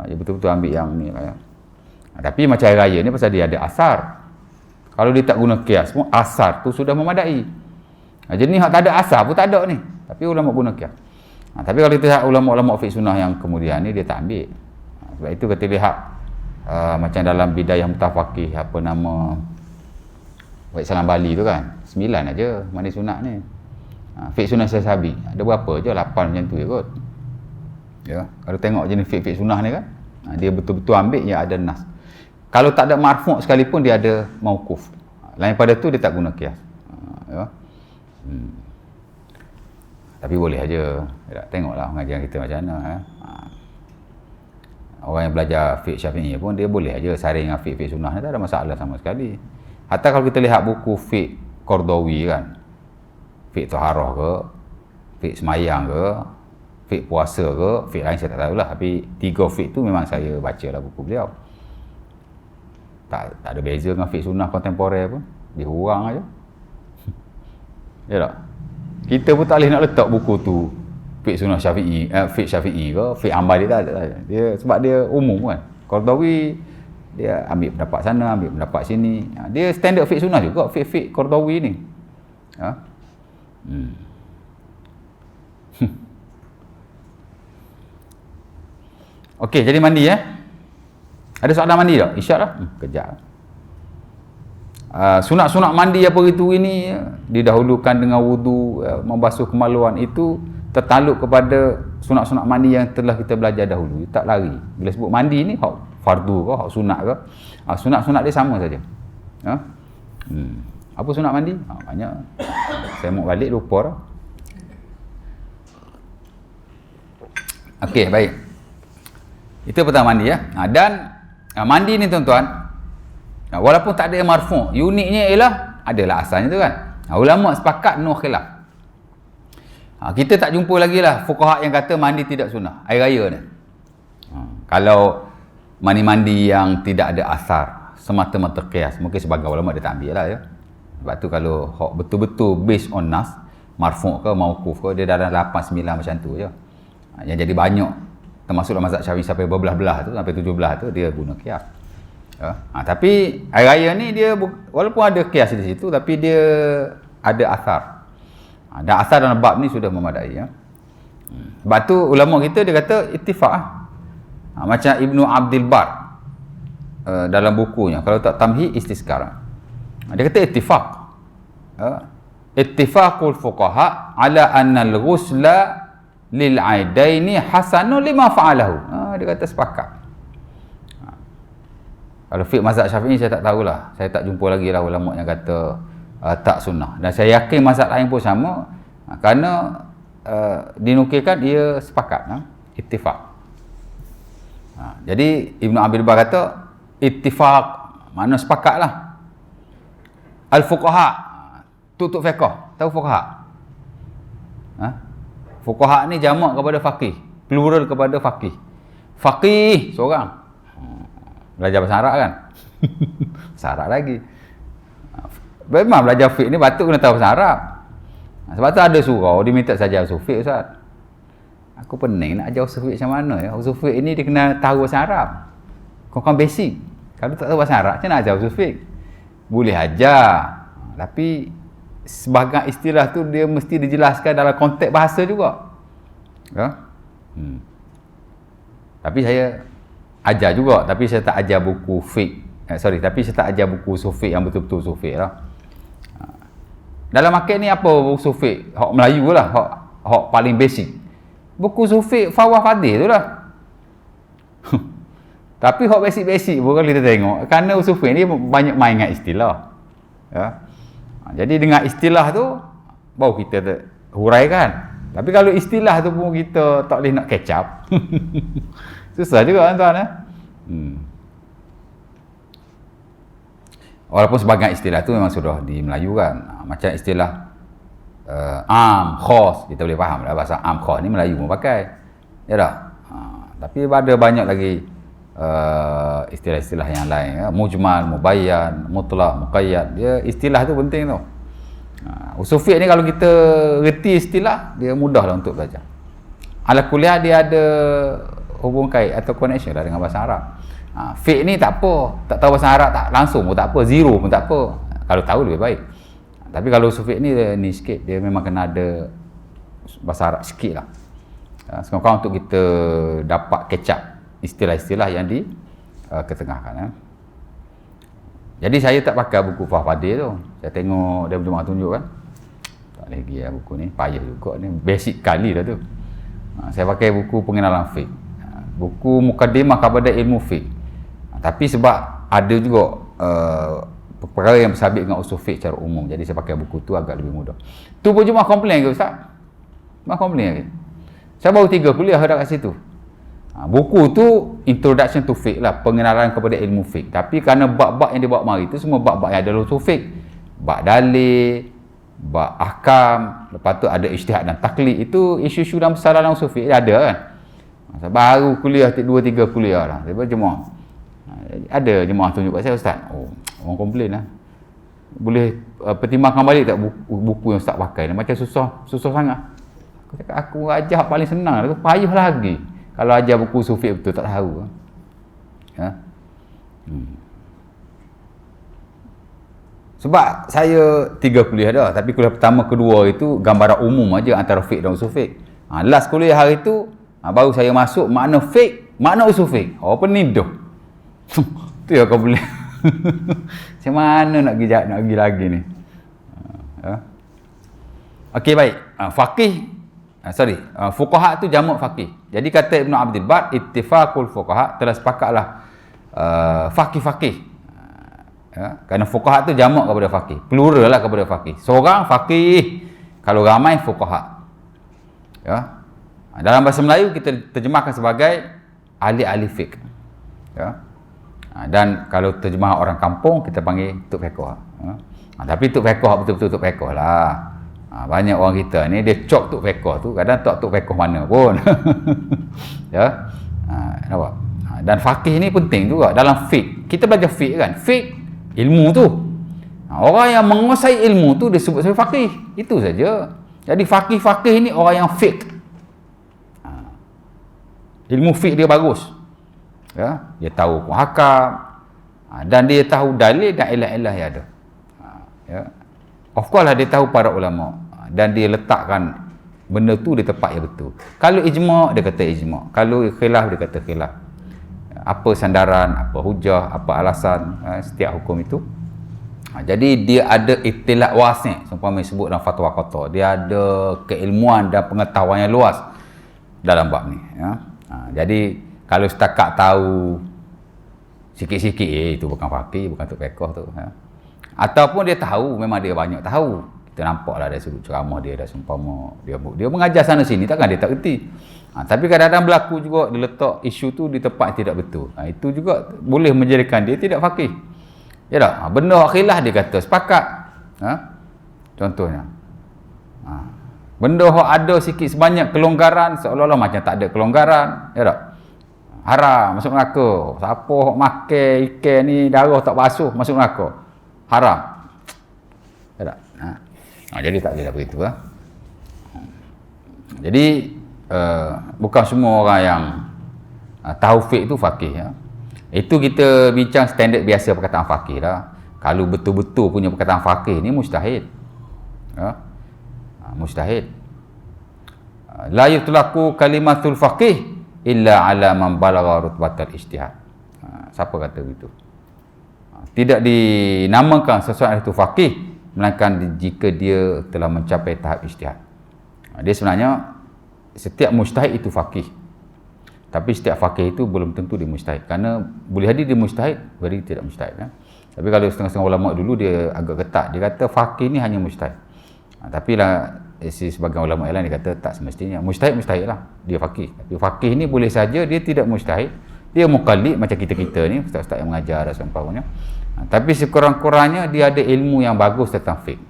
Dia betul-betul ambil yang ni lah. Tapi macam hari raya ni pasal dia ada asar. Kalau dia tak guna kias pun asar tu sudah memadai. Jadi ni hak tak ada asar pun tak ada ni. Tapi ulama guna kias. Tapi kalau kita lihat ulama-ulama fiqh sunnah yang kemudian ni dia tak ambil. Sebab itu kita lihat macam dalam Bidayah Mutafaqih, apa nama Wahid Salam Bali tu kan, 9 aja mandi sunat ni. Fiqh sunnah Syafi'i ada berapa je, 8 macam tu je kot. Ya, kalau tengok jenis fiqh sunnah ni kan, dia betul-betul ambil yang ada nas. Kalau tak ada marfu' sekalipun dia ada mauquf. Lain pada tu dia tak guna qiyas. Ya. Tapi boleh aja. Tengoklah pengajian kita macam mana. Orang yang belajar fiqh Syafi'i pun dia boleh aja saring dengan fiqh sunnah ni, tak ada masalah sama sekali. Hatta kalau kita lihat buku fiqh Qardawi kan, fiqh taharah ke, fiqh semayang ke, fiqh puasa ke, fiqh lain saya tak tahulah, tapi 3 fiqh tu memang saya baca lah buku beliau. Tak ada beza dengan fiqh sunnah kontemporer pun, dia hurang aja. Ya tak? Kita pun tak boleh nak letak buku tu fiqh sunnah Syafi'i, fiqh Syafi'i ke, fiqh Hanbali tak ada. Dia sebab dia umum kan. Qardawi dia ambil pendapat sana, ambil pendapat sini. Dia standard fiqh sunnah juga, fiqh Qardawi ni. Ha? Okey, jadi mandi ya. Ada soalan mandi tak? InsyaAllah. Kejap. Sunat-sunat mandi apa itu ini didahulukan dengan wudu, membasuh kemaluan, itu tertaluk kepada sunat-sunat mandi yang telah kita belajar dahulu. Tak lari. Bila sebut mandi ni hak fardu ke, hak sunat ke, sunat-sunat dia sama saja. Ha? Apa sunat mandi? Banyak. Saya mau balik lupa dah. Okey, baik. Itu pertama mandi ya. Dan mandi ni tuan-tuan, walaupun tak ada yang marfu', uniknya ialah adalah asalnya tu kan. Ulama sepakat no khilaf. Kita tak jumpa lagi lah fuqaha yang kata mandi tidak sunnah air raya ni. Kalau mandi-mandi yang tidak ada asar, semata-mata qiyas, mungkin sebagai ulama dia tak ambil lah ya. Sebab tu kalau betul-betul based on nas, marfu' ke mauquf ke, dia dalam 8 9 macam tu je. Yang jadi banyak termasuk dalam mazhab Syafi'i sampai berbelah-belah tu, sampai 17 tu dia guna qiyas. Ya. Tapi air raya ni dia walaupun ada qiyas di situ, tapi dia ada asar. Dan asar dalam bab ni sudah memadai ya. Sebab tu ulama kita dia kata ittifaq macam Ibnu Abdul Bar dalam bukunya, kalau tak Tamhid Istizkar, dia kata ittifaq. Ittifaqul fuqaha ala anna al-ghusla lil aidaini hasanun lima fa'alahu. Dia kata sepakat. Kalau fiqh mazhab Syafi'i saya tak tahulah. Saya tak jumpa lagi lah ulama yang kata tak sunnah. Dan saya yakin mazhab lain pun sama, kerana dinukilkan dia sepakat, ittifaq. Jadi Ibnu Abdul Bar kata ittifaq, makna sepakat lah. Al-fuqaha, tutup fiqh, tahu fuqaha? Fuqaha ni jamak kepada faqih, plural kepada faqih. Faqih seorang. Belajar bahasa Arab kan? Bahasa Arab lagi. Memang belajar fiqh ni patut kena tahu bahasa Arab. Sebab tu ada surau dia minta saja usul fiqh, Ustaz. Aku pening nak ajar usul fiqh macam mana ya. Usul fiqh ni dia kena tahu bahasa Arab. Kau basic. Kalau tak tahu bahasa Arab, macam nak ajar usul fiqh? Boleh ajar. Tapi sebagai istilah tu dia mesti dijelaskan dalam konteks bahasa juga. Ya? Tapi saya ajar juga, tapi saya tak ajar buku fiqh. Tapi saya tak ajar buku usul fiqh yang betul-betul usul fiqh lah. Dalam market ni apa usul fiqh? Hak Melayu lah, hak paling basic. Buku usul fiqh Fawah Fadil tu lah. Tapi hak basic-basic pun kalau kita tengok, kerana usul fiqh ni banyak main dengan istilah. Ya. Jadi dengan istilah tu baru kita huraikan. Tapi kalau istilah tu pun kita tak boleh nak catch up. Susah juga tuan-tuan. Walaupun sebagai istilah tu memang sudah di Melayu kan. Macam istilah am, khos, kita boleh faham lah bahasa am, khos ni Melayu pun pakai. Ya tak? Tapi ada banyak lagi istilah-istilah yang lain, ya. Mujmal, mubayyan, mutlaq, muqayyad. Dia istilah tu penting tu. Usul fiqh ni kalau kita reti istilah, dia mudahlah untuk belajar. Ala kuliah dia ada hubung kait atau connection lah dengan bahasa Arab. Fiqh ni tak apa, tak tahu bahasa Arab tak langsung pun tak apa, zero pun tak apa. Kalau tahu lebih baik. Tapi kalau usul fiqh ni sikit, dia memang kena ada bahasa Arab sikit lah. Sekarang untuk kita dapat catch up istilah-istilah yang ketengahkan. Jadi saya tak pakai buku Fadil tu. Saya tengok dia berjemaah tunjuk kan. Tak lagi lah buku ni. Payah juga ni. Basic kali dah tu. Saya pakai buku pengenalan fiqh. Buku Muqaddimah kepada ilmu fiqh. Tapi sebab ada juga perkara yang bersabit dengan usul fiqh secara umum. Jadi saya pakai buku tu agak lebih mudah. Tu pun jemaah komplain ke Ustaz? Jemaah komplain lagi. Saya baru 3 kuliah dah kat situ. Buku tu Introduction to Fiqh lah, pengenalan kepada ilmu fiqh. Tapi kerana bab-bab yang dia bawa mari tu semua bab-bab yang ada usul fiqh. Bab dalil, bab ahkam, lepas tu ada ijtihad dan taklid. Itu isu-isu dalam besar dalam usul fiqh ada kan. Baru kuliah 2-3 kuliah lah. Lepas jemaah. Ada jemaah tunjuk kat saya, Ustaz. Oh, orang komplain lah. Boleh pertimbangkan balik tak buku yang Ustaz pakai ni? Macam susah sangat. Aku cakap aku ajar paling senang, tu payah lagi. Kalau ajar buku sufi betul tak tahu. Sebab saya 3 kuliah dah, tapi kuliah pertama kedua itu gambaran umum aja antara fiqh dan usul fiqh. Last kuliah hari tu baru saya masuk makna fiqh, makna usul fiqh. Oh peniduh. Tu ya kau boleh. Macam mana nak pergi lagi ni? Okey baik. Faqih fuqaha tu jamak faqih. Jadi kata Ibn Abdul Bar, ittifaqul fuqaha, telah sepakatlah faqih. Kerana fuqaha tu jamak kepada faqih, plural lah kepada faqih. Seorang faqih, kalau ramai fuqaha. Dalam bahasa Melayu kita terjemahkan sebagai ahli-ahli fiqh. Dan kalau terjemah orang kampung kita panggil tuk fiqh. Tapi tuk fiqh betul-betul tuk fiqh lah. Banyak orang kita ni dia cop tuk fiqh tu, kadang tak tuk fiqh mana pun. Nampak? Dan faqih ni penting juga dalam fiqh. Kita belajar fiqh kan, fiqh ilmu tu. Orang yang menguasai ilmu tu dia sebut sebagai faqih. Itu saja. Jadi faqih ni orang yang fiqh. Ilmu fiqh dia bagus. Dia tahu hukum hakam, dan dia tahu dalil dan ilah-ilah yang ada. Of course lah dia tahu para ulama, dan dia letakkan benda tu di tempat yang betul. Kalau ijma' dia kata ijma', kalau khilaf dia kata khilaf. Apa sandaran, apa hujah, apa alasan setiap hukum itu. Jadi dia ada ikhtilaf wasi', seumpama sebut dalam fatwa qata. Dia ada keilmuan dan pengetahuan yang luas dalam bab ni. Jadi kalau setakat tahu sikit-sikit, itu bukan faqih, bukan tuk fiqh tu. Ataupun dia tahu, memang dia banyak tahu. Kita nampaklah dari sudut ceramah dia, dah seumpama dia mengajar sana sini, takkan dia tak reti. Tapi kadang-kadang berlaku juga dia letak isu tu di tempat yang tidak betul. Itu juga boleh menjadikan dia tidak faqih. Ya tak? Benda khilaf dia kata sepakat. Contohnya. Benda ada sikit sebanyak kelonggaran, seolah-olah macam tak ada kelonggaran. Ya tak? Haram masuk neraka. Siapa makan ikan ni darah tak basuh masuk neraka. Haram. Ya tak? Jadi tak boleh begitu lah. Jadi bukan semua orang yang tahu fiqh tu faqih. Itu kita bincang standard biasa perkataan faqih lah. Kalau betul-betul punya perkataan faqih ni mustahil. Mustahil. La yutlaqu kalimatul faqih illa ala man balagha rutbatal ijtihad. Siapa kata begitu? Tidak dinamakan seseorang itu faqih melainkan jika dia telah mencapai tahap ijtihad. Dia sebenarnya setiap mujtahid itu faqih. Tapi setiap faqih itu belum tentu dia mujtahid. Kerana boleh jadi dia mujtahid, boleh tidak mujtahid. Tapi kalau setengah-setengah ulama dulu dia agak ketat. Dia kata faqih ni hanya mujtahid. Tapi lah sebagian ulama lain dia kata tak semestinya. Mujtahid lah, dia faqih. Tapi faqih ni boleh saja dia tidak mujtahid. Dia muqallid macam kita-kita ni, ustaz-ustaz yang mengajar dan seumpamanya. Tapi sekurang-kurangnya dia ada ilmu yang bagus tentang fiqh.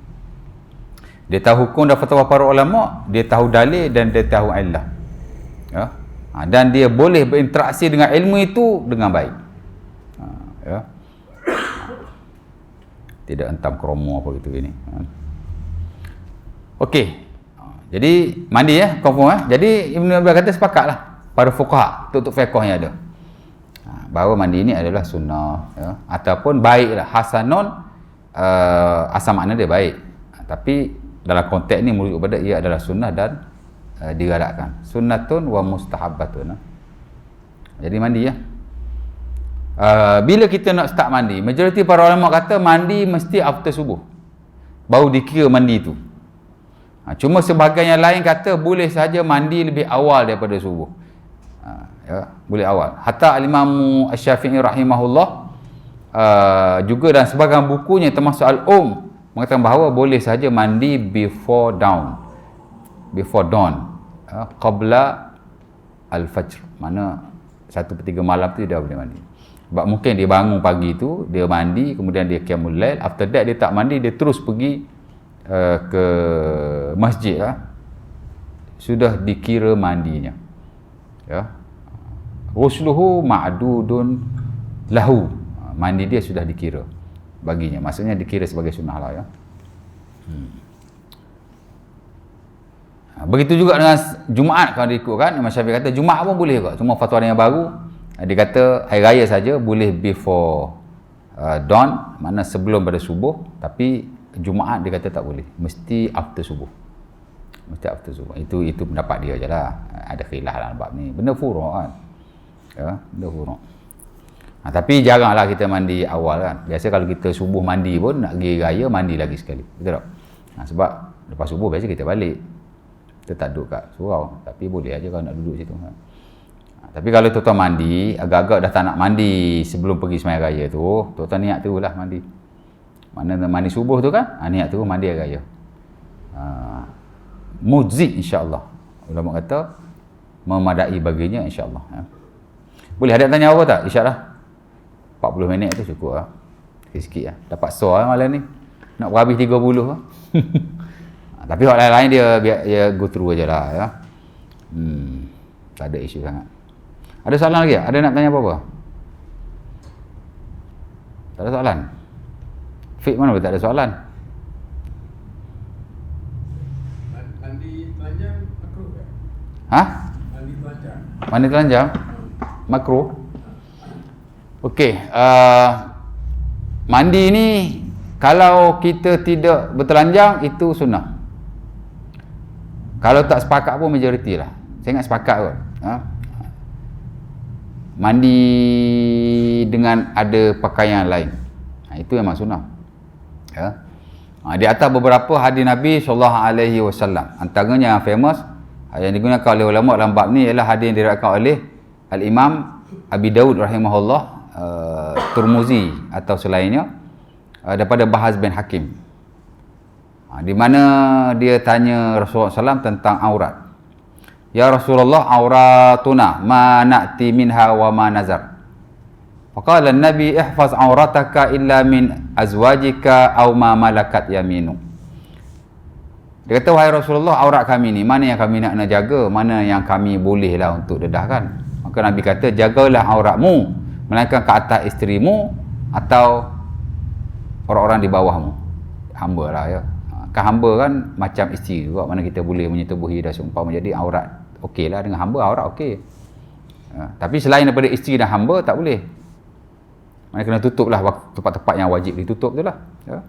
Dia tahu hukum dan fatwa para ulama, dia tahu dalil dan dia tahu illah. Dan dia boleh berinteraksi dengan ilmu itu dengan baik. Ya. Tidak hentam kromo apa gitu gini. Okey. Jadi mandi ya, confirm. Jadi Ibn Abbas kata sepakatlah para fuqaha, untuk fiqh yang ada. Bahawa mandi ini adalah sunnah, ya, ataupun baiklah, hasanun, asal makna dia baik. Tapi dalam konteks ni merujuk pada ia adalah sunnah dan digalakkan. Sunnatun wa mustahabbatun. Jadi mandi ya. Bila kita nak start mandi, majoriti para ulama kata mandi mesti after subuh baru dikira mandi tu. Cuma sebahagian yang lain kata boleh saja mandi lebih awal daripada subuh. Ya, boleh awal. Hatta Al-Imam Asy-Syafi'i rahimahullah juga dan sebahagian bukunya termasuk Al-Um mengatakan bahawa boleh saja mandi before dawn. Before dawn. Qabla al-fajr. Mana 1/3 malam tu dia boleh mandi. Sebab mungkin dia bangun pagi tu, dia mandi, kemudian dia qiyamul lail, after that dia tak mandi, dia terus pergi ke masjid lah. Sudah dikira mandinya. Ya. Rusluhu ma'dudun lahu. Mandi dia sudah dikira baginya. Maksudnya dikira sebagai sunnah lah ya. Begitu juga dengan Jumaat kalau diikutkan, Imam Syafi'i kata Jumaat pun boleh juga. Cuma fatwa yang baru dia kata hari raya saja boleh before dawn, makna sebelum pada subuh, tapi Jumaat dia kata tak boleh, mesti after subuh. Mesti after subuh. Itu pendapat dia jelah. Ada khilaf dalam bab ni. Benda furu' kan. Ya, benda furu'. Tapi jaranglah kita mandi awal kan. Biasa kalau kita subuh mandi pun nak pergi raya mandi lagi sekali. Betul tak? Sebab lepas subuh biasa kita balik. Kita tak duduk kat surau, tapi boleh aja kalau nak duduk situ. Tapi kalau tuan-tuan mandi, agak-agak dah tak nak mandi sebelum pergi sembahyang raya tu, tuan-tuan niat teruslah mandi. Mana mandi subuh tu kan? Niat terus mandi hari raya. Mujzi insya-Allah. Ulama kata memadai baginya insya-Allah. Boleh ada tanya apa tak? Isyarat 40 minit tu cukup lah. Sikit-sikit lah. Dapat soal malam ni. Nak berhabis 30 lah. Tapi hal lain dia go through je lah ya. Tak ada isu sangat. Ada soalan lagi tak? Ada nak tanya apa-apa? Tak ada soalan? Fik mana tak ada soalan? Mandi telanjang makruh tak? Hah? Mandi telanjang. Mandi telanjang? Makruh? Okey, mandi ni kalau kita tidak bertelanjang itu sunnah. Kalau tak sepakat pun majoriti lah. Saya ingat sepakat kot. Mandi dengan ada pakaian lain. Itu memang sunnah. Ya. Di atas beberapa hadis Nabi SAW. Antaranya yang famous yang digunakan oleh ulama dalam bab ni ialah hadis yang diriwayatkan oleh Al-Imam Abi Daud rahimahullah, Turmuzi atau selainnya, daripada Bahaz bin Hakim. Di mana dia tanya Rasulullah SAW tentang aurat. Ya Rasulullah, auratuna ma na'ti minha wa ma nazar. Faqala an-nabi ihfaz aurataka illa min azwajika aw ma malakat yaminu. Dia kata, wahai Rasulullah, aurat kami ni mana yang kami nak jaga, mana yang kami bolehlah untuk dedahkan. Maka Nabi kata, jagalah auratmu melainkan ke atas isterimu atau orang-orang di bawahmu. Hamba lah ya. Kan hamba kan macam isteri juga, mana kita boleh menyetubuhi dan seumpama. Jadi aurat okey lah, dengan hamba aurat okey. Tapi selain daripada isteri dan hamba tak boleh. Mana kena tutup lah tempat-tempat yang wajib ditutup tu lah ya.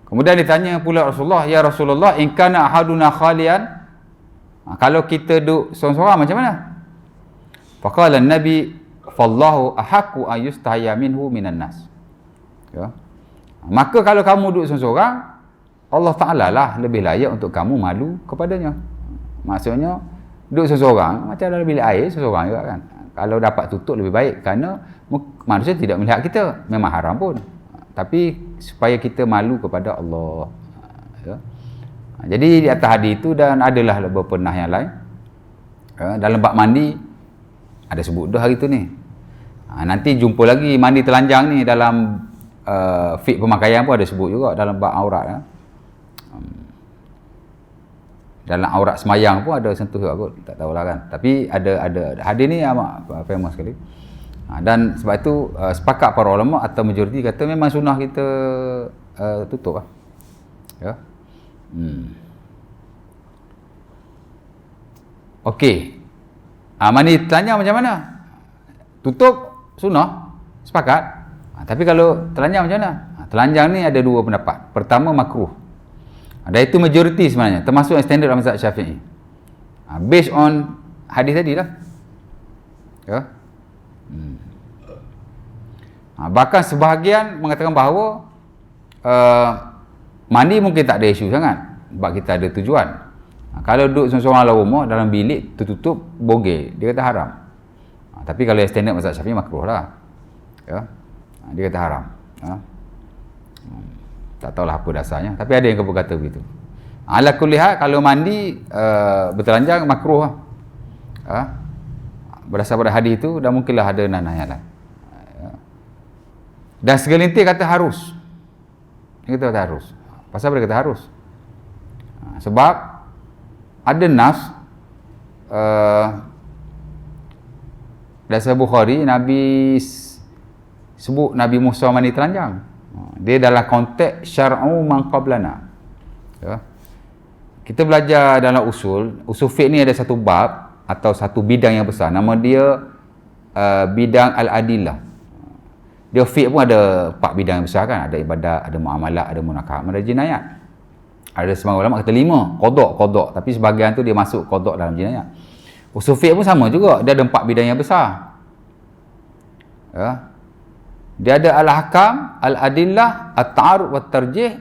Kemudian ditanya pula Rasulullah, ya Rasulullah, in kana ahaduna khalian, kalau kita duduk seorang-seorang macam mana? Faqala an-nabi fallahu ahaqqu ayustahya minhu minan nas. Ya. Maka kalau kamu duduk seorang-seorang, Allah Ta'ala lah lebih layak untuk kamu malu kepadanya. Maksudnya duduk seorang-seorang macam dalam bilik air seorang-seorang juga kan. Kalau dapat tutup lebih baik, kerana manusia tidak melihat kita, memang haram pun. Tapi supaya kita malu kepada Allah ya. Jadi di atas hadis itu, dan adalah beberapa nah yang lain ya, dalam bab mandi ada sebut dah hari tu ni. Nanti jumpa lagi mandi telanjang ni dalam fiqh pemakaian pun ada sebut juga dalam bab aurat ya. Dalam aurat semayang pun ada sentuh kot, tak tahulah kan. Tapi ada hadis ni amat famous sekali. Dan sebab itu sepakat para ulama atau majoriti kata memang sunnah kita tutup lah. Ya. Okey. Mandi telanjang macam mana? Tutup sunnah, sepakat. Tapi kalau telanjang macam mana? Telanjang ni ada dua pendapat. Pertama makruh. Dan itu majoriti sebenarnya, termasuk yang standard dalam mazhab Syafi'i. Based on hadis tadi lah. Ya. Bahkan sebahagian mengatakan bahawa mandi mungkin tak ada isu sangat sebab kita ada tujuan. Kalau duduk seorang-seorang dalam rumah dalam bilik tertutup bogel, dia kata haram. Tapi kalau yang standard mazhab Syafi'i makruh lah. Ya. Dia kata haram. Tak tahulah apa dasarnya, tapi ada yang berkata begitu. Ala kulli hal, kalau mandi bertelanjang makruh lah. Berdasar pada hadis itu, dan mungkinlah ada nanah yang lain. Dan segelintir kata harus. Dia kata harus. Pasal apa dia kata harus? Sebab ada nas dasar Bukhari, Nabi sebut Nabi Musa mandi telanjang. Dia dalam konteks syar'u man qablana. Ya. Kita belajar dalam usul fiqh ni ada satu bab atau satu bidang yang besar, nama dia bidang al-adillah. Dia fiqh pun ada 4 bidang yang besar kan, ada ibadat, ada muamalat, ada munakahat, ada jinayat. Ada semua ulama kata 5 qada, tapi sebahagian tu dia masuk qada dalam jinayat. Usul fiqh pun sama juga, dia ada 4 bidang yang besar. Ya. Dia ada al-ahkam, al-adillah, at-ta'arud wat-tarjih,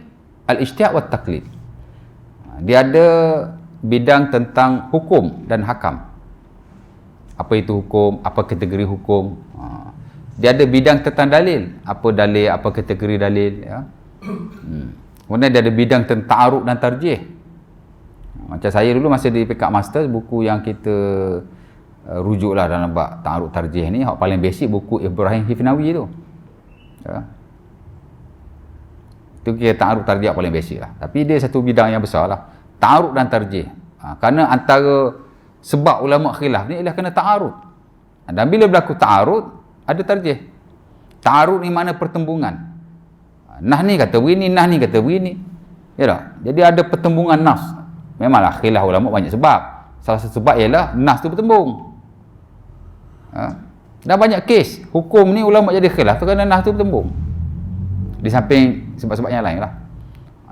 al-ijtihad wat-taqlid. Dia ada bidang tentang hukum dan hakam. Apa itu hukum, apa kategori hukum. Dia ada bidang tentang dalil, apa kategori dalil, ya. Kemudian dia ada bidang tentang ta'arud dan tarjih. Macam saya dulu masa di PK Master, buku yang kita rujuklah dalam bab ta'arud tarjih ni, yang paling basic buku Ibrahim Hifnawi tu. Ya. Itu kira ta'arud tarjih paling basic lah. Tapi dia satu bidang yang besar lah, ta'arud dan tarjih. Kerana antara sebab ulama khilaf ni ialah kena ta'arud. Dan bila berlaku ta'arud, ada tarjih. Ta'arud ni mana pertembungan. Nah ni kata begini, nah ni kata begini. Ya tak? Jadi ada pertembungan nas. Memanglah khilaf ulama banyak sebab. Salah satu sebab ialah nas tu bertembung. Dan banyak kes hukum ni ulama jadi khilaf tu kerana nas tu bertembung. Di samping sebab-sebab yang lain lah.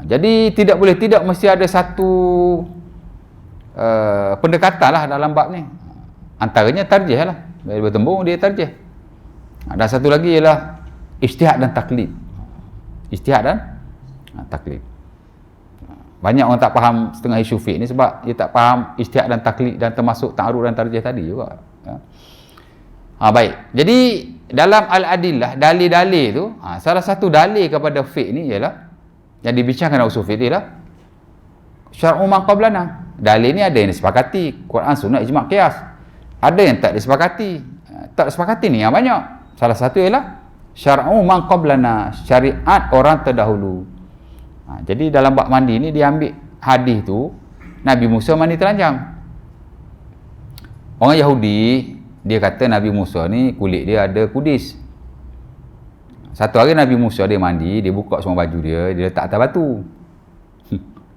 Jadi tidak boleh tidak mesti ada satu pendekatan lah dalam bab ni. Antaranya tarjih lah. Bila bertembung dia tarjih. Dan satu lagi ialah ijtihad dan taklid. Ijtihad dan taklid. Banyak orang tak faham setengah isu fiqh ni sebab dia tak faham ijtihad dan taklid dan termasuk ta'arud dan tarjih tadi juga. Baik. Jadi dalam al-adillah, dalil-dalil tu, salah satu dalil kepada fiqh ni ialah yang dibincangkan usul fiqh ialah syar'u man qablana. Dalil ni ada yang disepakati, Quran, Sunnah, ijma', qiyas. Ada yang tak disepakati. Tak disepakati ni yang banyak. Salah satu ialah syar'u man qablana, syariat orang terdahulu. Jadi dalam bab mandi ni dia ambil hadis tu, Nabi Musa mandi telanjang. Orang Yahudi dia kata Nabi Musa ni kulit dia ada kudis. Satu hari Nabi Musa dia mandi, dia buka semua baju dia, dia letak atas batu.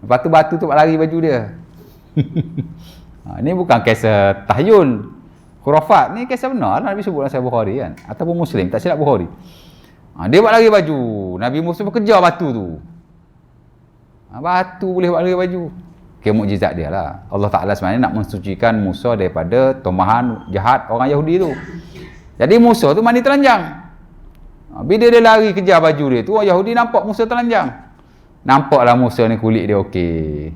Lepas tu batu tu lari baju dia. Ni bukan kisah tahyul, khurafat, ni kisah benar lah Nabi sebut dalam Sahih Bukhari kan, ataupun Muslim, tak silap Bukhari. Dia buat lari baju, Nabi Musa kejar batu tu. Batu boleh buat lari baju. Mukjizat dia lah. Allah Ta'ala sebenarnya nak mensucikan Musa daripada tomahan jahat orang Yahudi tu. Jadi Musa tu mandi telanjang. Bila dia lari kejar baju dia tu, orang Yahudi nampak Musa telanjang. Nampaklah Musa ni kulit dia okey.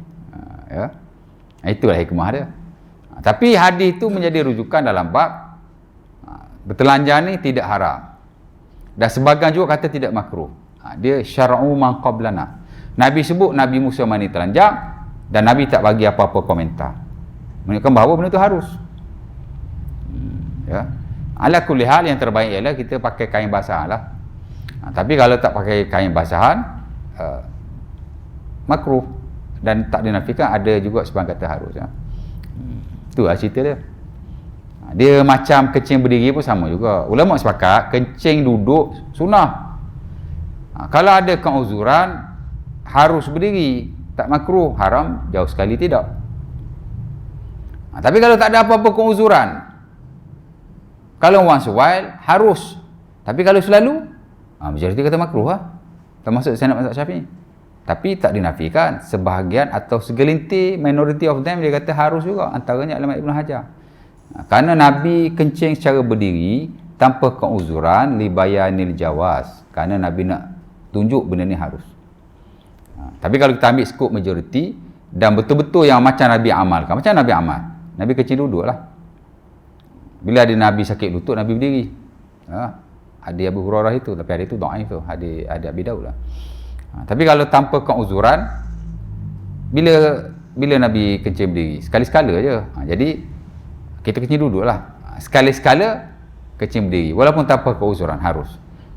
Ya. Itulah hikmah dia. Tapi hadis tu menjadi rujukan dalam bab bertelanjang ni tidak haram. Dan sebahagian juga kata tidak makruh. Dia syar'u man qablana. Nabi sebut Nabi Musa mandi telanjang dan Nabi tak bagi apa-apa komentar. Menunjukkan bahawa benda tu harus. Ya. Ala kulli hal yang terbaik ialah kita pakai kain basahan lah. Tapi kalau tak pakai kain basahan, makruh. dan tak dinafikan, ada juga sebahagian kata harus. Itulah cerita dia. Dia macam kencing berdiri pun sama juga. Ulama sepakat kencing duduk sunnah. Kalau ada keuzuran harus berdiri, tak makruh, haram jauh sekali tidak. Tapi kalau tak ada apa-apa keuzuran, kalau once a while harus. Tapi kalau selalu, majoriti kata makruh lah. Termasuk sanad mazhab Syafi'i. Tapi tak dinafikan, sebahagian atau segelintir minority of them dia kata harus juga, antaranya Allama Ibn Hajar. Kerana Nabi kencing secara berdiri tanpa keuzuran li bayanil jawaz. Kerana Nabi nak tunjuk benda ni harus. Tapi kalau kita ambil skop majoriti dan betul-betul yang macam Nabi amalkan, macam Nabi amal, Nabi kencing duduk lah. Bila ada Nabi sakit lutut, Nabi berdiri. Ada Abu Hurairah itu, tapi ada itu dhaif tu, ada Abi Daud lah. Tapi kalau tanpa keuzuran, bila Nabi kencing berdiri, sekali-sekala je. Jadi kita kencing duduk lah. Sekali-sekala kencing berdiri, walaupun tanpa keuzuran harus.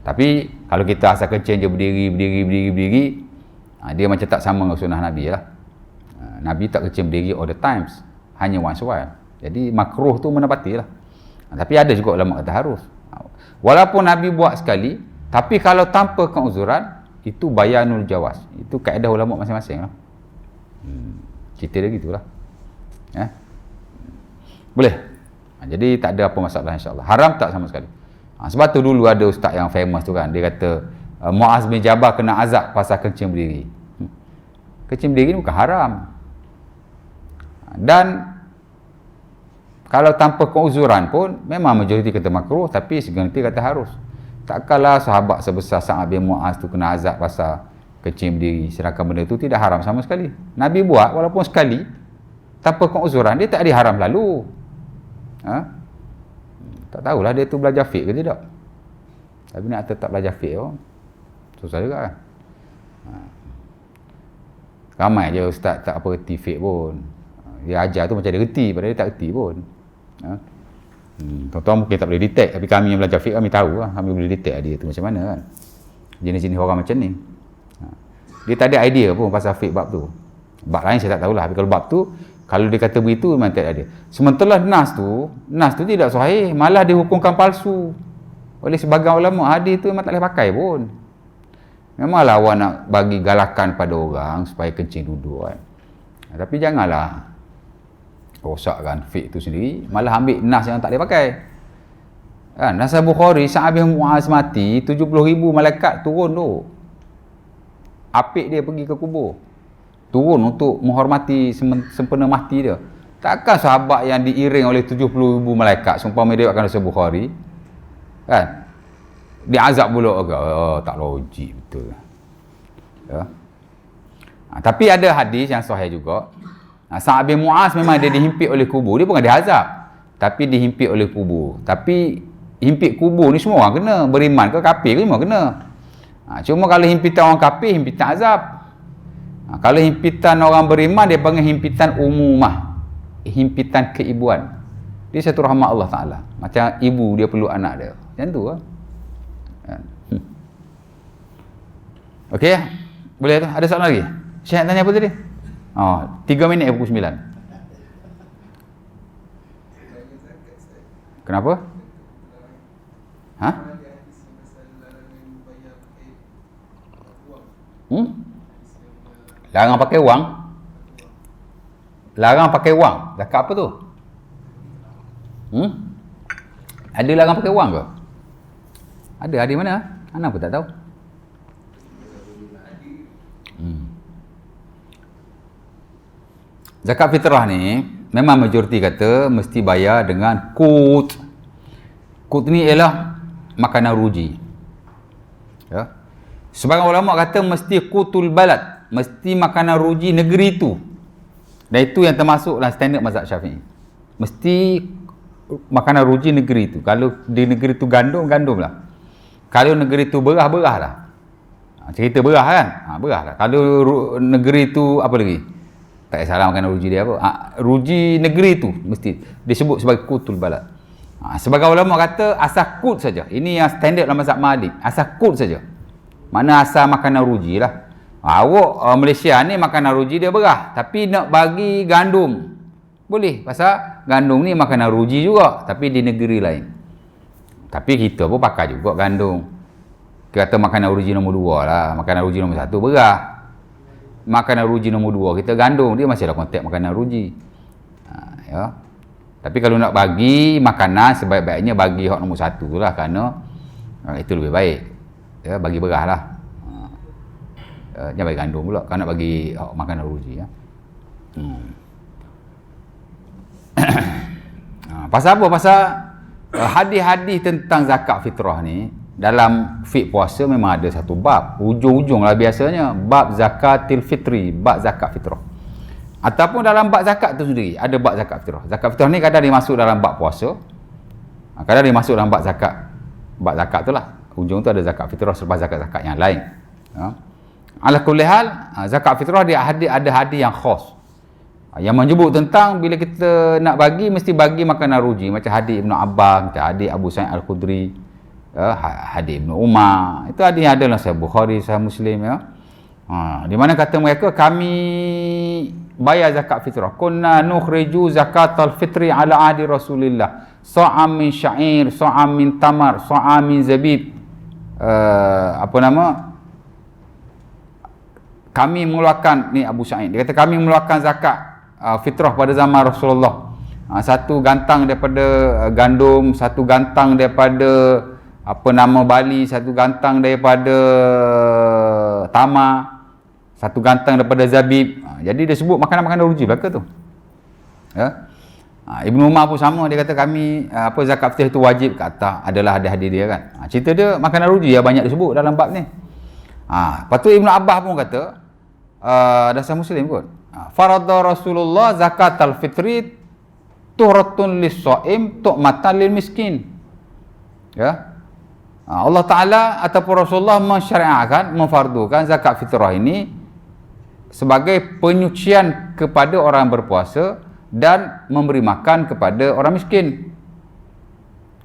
Tapi kalau kita asal kencing je berdiri, dia macam tak sama dengan sunnah Nabi lah. Nabi tak kencing berdiri all the times, hanya once a while. Jadi makruh tu menepati lah. Tapi ada juga ulama kata harus. Walaupun Nabi buat sekali, tapi kalau tanpa keuzuran, itu bayanul jawaz. Itu kaedah ulama masing-masing lah. Cerita dia gitulah. Boleh? Jadi tak ada apa masalah insyaAllah. Haram tak sama sekali. Sebab tu dulu ada ustaz yang famous tu kan, dia kata Muaz bin Jabal kena azab pasal kencing berdiri. Kencing berdiri ni bukan haram. Dan kalau tanpa keuzuran pun memang majoriti kata makruh, tapi segelintir kata harus. Takkanlah sahabat sebesar Sa'ad bin Muaz tu kena azab pasal kencing berdiri, sedangkan benda tu tidak haram sama sekali. Nabi buat walaupun sekali tanpa keuzuran, dia tak diharam lalu. Tak tahulah dia tu belajar fiqh ke tidak. Tapi nak tetap belajar fiqh pun susah juga kan. Ramai je ustaz tak apa reti fiqh pun. Dia ajar tu macam dia reti, padahal dia tak reti pun. Tuan-tuan mungkin tak boleh detect, tapi kami yang belajar fiqh kami tahu lah. Kami boleh detect dia tu macam mana kan. Jenis-jenis orang macam ni. Dia tak ada idea pun pasal fiqh bab tu. Bab lain saya tak tahulah, tapi kalau bab tu, kalau dia kata begitu memang tak ada. Sementara nas tu tidak sahih, malah dihukumkan palsu oleh sebagian ulama. Hadis tu memang tak boleh pakai pun. Memanglah awak nak bagi galakan pada orang supaya kencing duduk kan. Tapi janganlah rosakkan fiqh tu sendiri, malah ambil nas yang tak boleh pakai. Kan, nas Bukhari, Sa'ad bin Muaz mati, 70,000 malaikat turun tu. Apik dia pergi ke kubur. Turun untuk menghormati sempena mati dia. Takkan sahabat yang diiring oleh 70,000 malaikat, seumpama dia akan rasa Bukhari, kan, diazab pula ke? Tak logik betul. Tapi ada hadis yang sahih juga. Sa'ad bin Muaz memang dia dihimpit oleh kubur, dia bukan diazab, tapi dihimpit oleh kubur. Tapi himpit kubur ni semua orang kena, beriman ke kafir ke semua kena. Cuma kalau himpitan orang kafir, himpitan azab. Kalau himpitan orang beriman, dia panggil himpitan umumah, himpitan keibuan. Dia satu rahmat Allah Ta'ala, macam ibu dia perlu anak dia, macam tu lah. Okey, boleh tu? Ada soalan lagi? Syekh tanya apa tadi? 3 minit pukul 9. Kenapa? Larang pakai wang? Larang pakai wang? Zakat apa tu? Ada larang pakai wang ke? Ada di mana? Ana pun tak tahu. Zakat fitrah ni memang majoriti kata mesti bayar dengan qut. Qut ni ialah makanan ruji. Ya. Sebagian ulama kata mesti qutul balad, mesti makanan ruji negeri itu. Dan itu yang termasuk dalam standard mazhab Syafi'i. Mesti makanan ruji negeri itu. Kalau di negeri itu gandum, gandum lah. Kalau negeri itu berah, berah lah. Cerita berah kan? Berah lah. Kalau negeri itu apa lagi? Tak salah makanan ruji dia apa? Ruji negeri itu mesti disebut sebagai qutul balad. Sebagai ulama kata asal qut saja. Ini yang standard dalam mazhab Malik. Asal qut saja. Mana asal makanan ruji lah. Awak Malaysia ni makanan ruji dia berah, tapi nak bagi gandum boleh, pasal gandum ni makanan ruji juga, tapi di negeri lain. Tapi kita pun pakai juga gandum. Kita kata makanan ruji nombor 2 lah, makanan ruji nombor 1 berah. Makanan ruji nombor 2 kita gandum, dia masih ada konteks makanan ruji. Ya. Tapi kalau nak bagi makanan, sebaik-baiknya bagi hak nombor 1 tu lah, kerana itu lebih baik. Ya, bagi berah lah. Jangan bagi gandum pula, kalau nak bagi hak makanan ruji. Ya. Pasal apa? Pasal hadis-hadis tentang zakat fitrah ni dalam fiqh puasa memang ada satu bab, ujung-ujung lah biasanya, bab zakatil fitri, bab zakat fitrah. Ataupun dalam bab zakat tu sendiri ada bab zakat fitrah. Zakat fitrah ni kadang dia masuk dalam bab puasa, kadang dia masuk dalam bab zakat. Bab zakat tu lah, ujung tu ada zakat fitrah selepas zakat-zakat yang lain. Ala kulli hal, zakat fitrah dia ada hadis yang khas, yang menyebut tentang bila kita nak bagi, mesti bagi makanan ruji. Macam hadis Ibnu Abbas, macam hadis Abu Sa'id Al-Khudri, hadis Ibnu Umar. Itu hadis yang ada dalam Sahih Bukhari, Sahih Muslim. Ya. Di mana kata mereka, kami bayar zakat fitrah. Kunna nukhriju zakatal fitri ala ahdi Rasulillah. Sa'am min sya'ir, sa'am min tamar, sa'am min zabib. Kami mengeluarkan, ni Abu Sa'id, dia kata kami mengeluarkan zakat fitrah pada zaman Rasulullah. Satu gantang daripada gandum, satu gantang daripada bali, satu gantang daripada tamar, satu gantang daripada zabib. Jadi dia sebut makanan-makanan ruji belaka tu. Ya. Ibnu Umar pun sama, dia kata kami zakat fitrah itu wajib ke atas, adalah hadis-hadis dia kan. Cerita dia makanan ruji ya banyak disebut dalam bab ni. Lepas tu Ibnu Abbas pun kata, dasar Muslim kot, farada Rasulullah zakatal fitri tuhratun lis-shaim tu'matan lil miskin. Ya. Allah Ta'ala ataupun Rasulullah mensyariatkan, memfardukan zakat fitrah ini sebagai penyucian kepada orang berpuasa dan memberi makan kepada orang miskin.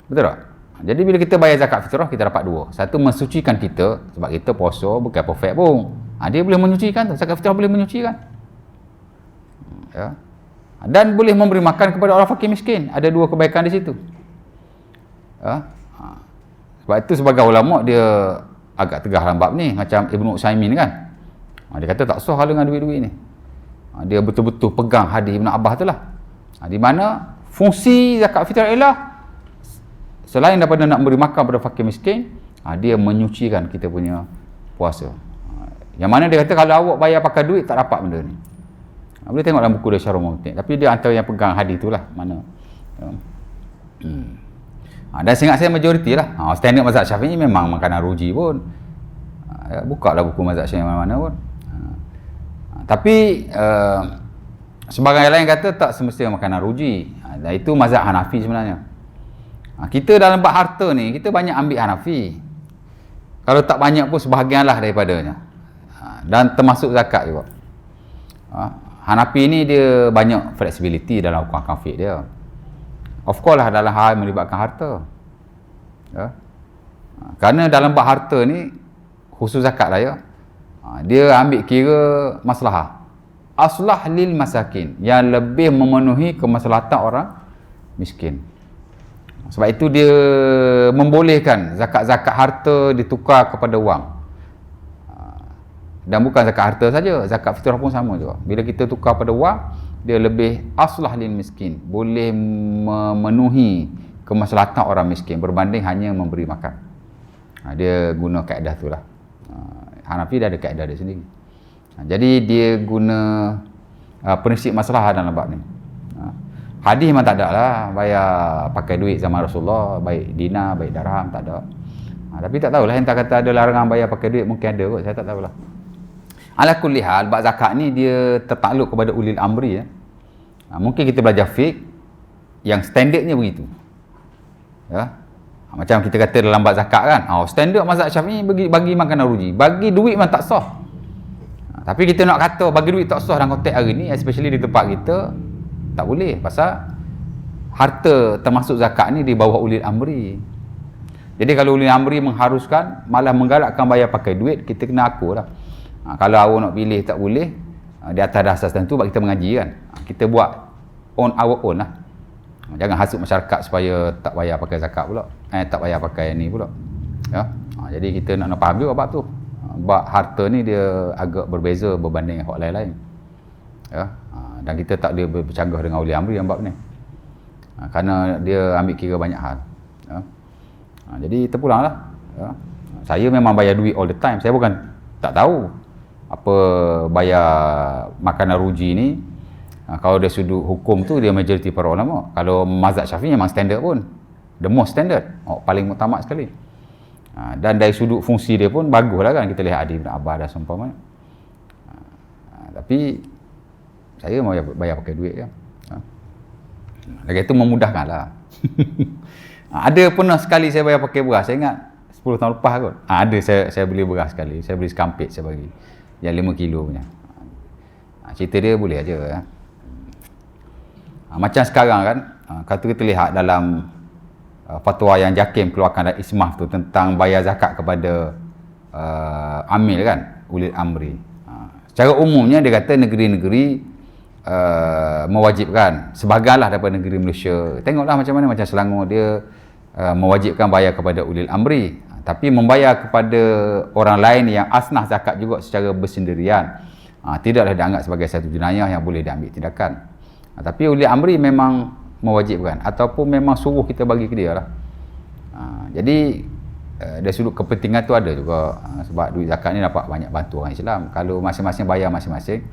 Betul tak? Jadi bila kita bayar zakat fitrah, kita dapat dua. Satu, mensucikan kita, sebab kita puasa bukan perfect pun. Dia boleh menyucikan tu. Zakat fitrah boleh menyucikan. Ya. Dan boleh memberi makan kepada orang fakir miskin. Ada dua kebaikan di situ. Ya. Sebab itu sebagai ulama dia agak tegah dalam bab ni. Macam Ibnu Utsaimin kan. Dia kata tak sah dengan duit-duit ni. Dia betul-betul pegang hadis Ibnu Abbas tu lah. Di mana fungsi zakat fitrah ialah selain daripada nak beri makan kepada fakir miskin, dia menyucikan kita punya puasa. Yang mana dia kata kalau awak bayar pakai duit tak dapat benda ni. Boleh tengok dalam buku dia Syarah Mumtaz. Tapi dia antara yang pegang hadis tu lah. Mana? Dan seingat saya majoriti lah. Standard mazhab Syafi'i memang makanan ruji pun. Buka lah buku mazhab Syafi'i mana-mana pun. Tapi sebagai yang lain kata tak semestinya makanan ruji. Dan itu mazhab Hanafi sebenarnya. Kita dalam bab harta ni, kita banyak ambil Hanafi. Kalau tak banyak pun sebahagian lah daripadanya. Dan termasuk zakat juga. Hanafi ni dia banyak flexibility dalam hukum kafir dia. Of course lah dalam hal melibatkan harta. Ya. Kerana dalam bab harta ni, khusus zakat lah ya, dia ambil kira maslahah. Aslah lil masakin, yang lebih memenuhi kemaslahatan orang miskin. Sebab itu dia membolehkan zakat-zakat harta ditukar kepada wang. Dan bukan zakat harta saja, zakat fitrah pun sama juga. Bila kita tukar pada wang, dia lebih aslah lil miskin, boleh memenuhi kemaslahatan orang miskin berbanding hanya memberi makan. Dia guna kaedah tu lah. Hanafi dah ada kaedah dia sendiri. Jadi dia guna prinsip maslahah dalam bab ni. Hadis memang tak ada lah bayar pakai duit zaman Rasulullah, baik dinar, baik dirham, tak ada. Tapi tak tahulah, entah kata ada larangan bayar pakai duit, mungkin ada kot, saya tak tahulah. Ala kulli hal, bab zakat ni dia tertakluk kepada ulil amri ya. Mungkin kita belajar fiqh yang standardnya begitu. Ya. Macam kita kata dalam bab zakat kan, standard mazhab Syafi'i bagi makanan ruji, bagi duit memang tak sah. Tapi kita nak kata bagi duit tak sah dalam konteks hari ni, especially di tempat kita, tak boleh, pasal harta termasuk zakat ni di bawah ulil amri. Jadi kalau ulil amri mengharuskan, malah menggalakkan bayar pakai duit, kita kena akur lah. Kalau awak nak pilih tak boleh, di atas dasar tertentu sebab kita mengaji kan. Kita buat on our own lah. Jangan hasut masyarakat supaya tak payah pakai zakat pula. Tak payah pakai ni pula. Ya. Jadi kita nak faham juga bab tu. Bab harta ni dia agak berbeza berbanding hak lain-lain. Ya. Dan kita tak boleh bercanggah dengan uli amri yang bab ni. Kerana dia ambil kira banyak hal. Ya. Jadi terpulanglah. Ya. Saya memang bayar duit all the time. Saya bukan tak tahu apa bayar makanan ruji ni. Kalau dia sudut hukum tu dia majoriti para ulama. Kalau mazhab Syafi'i memang standard pun. The most standard. Paling mutamak sekali. Dan dari sudut fungsi dia pun baguslah kan. Kita lihat Adi bin Abbas dan seumpamanya. Tapi saya mau bayar pakai duit kan. Lagi itu memudahkanlah. Ada pernah sekali saya bayar pakai beras. Saya ingat 10 tahun lepas kot. Ada saya beli beras sekali. Saya beli sekampit saya bagi. Yang 5 kilo punya. Cerita dia boleh aja ya. Macam sekarang kan, kalau kita lihat dalam fatwa yang JAKIM keluarkan dari ISMAH tu tentang bayar zakat kepada amil kan, ulil amri. Secara umumnya dia kata negeri-negeri mewajibkan, sebagianlah daripada negeri Malaysia. Tengoklah macam mana, macam Selangor dia mewajibkan bayar kepada ulil amri. Tapi membayar kepada orang lain yang asnah zakat juga secara bersendirian, tidaklah dianggap sebagai satu jenayah yang boleh diambil tindakan. Tapi ulil amri memang mewajibkan ataupun memang suruh kita bagi ke dia lah. Jadi dari sudut kepentingan tu ada juga, sebab duit zakat ni dapat banyak bantu orang Islam. Kalau masing-masing bayar masing-masing,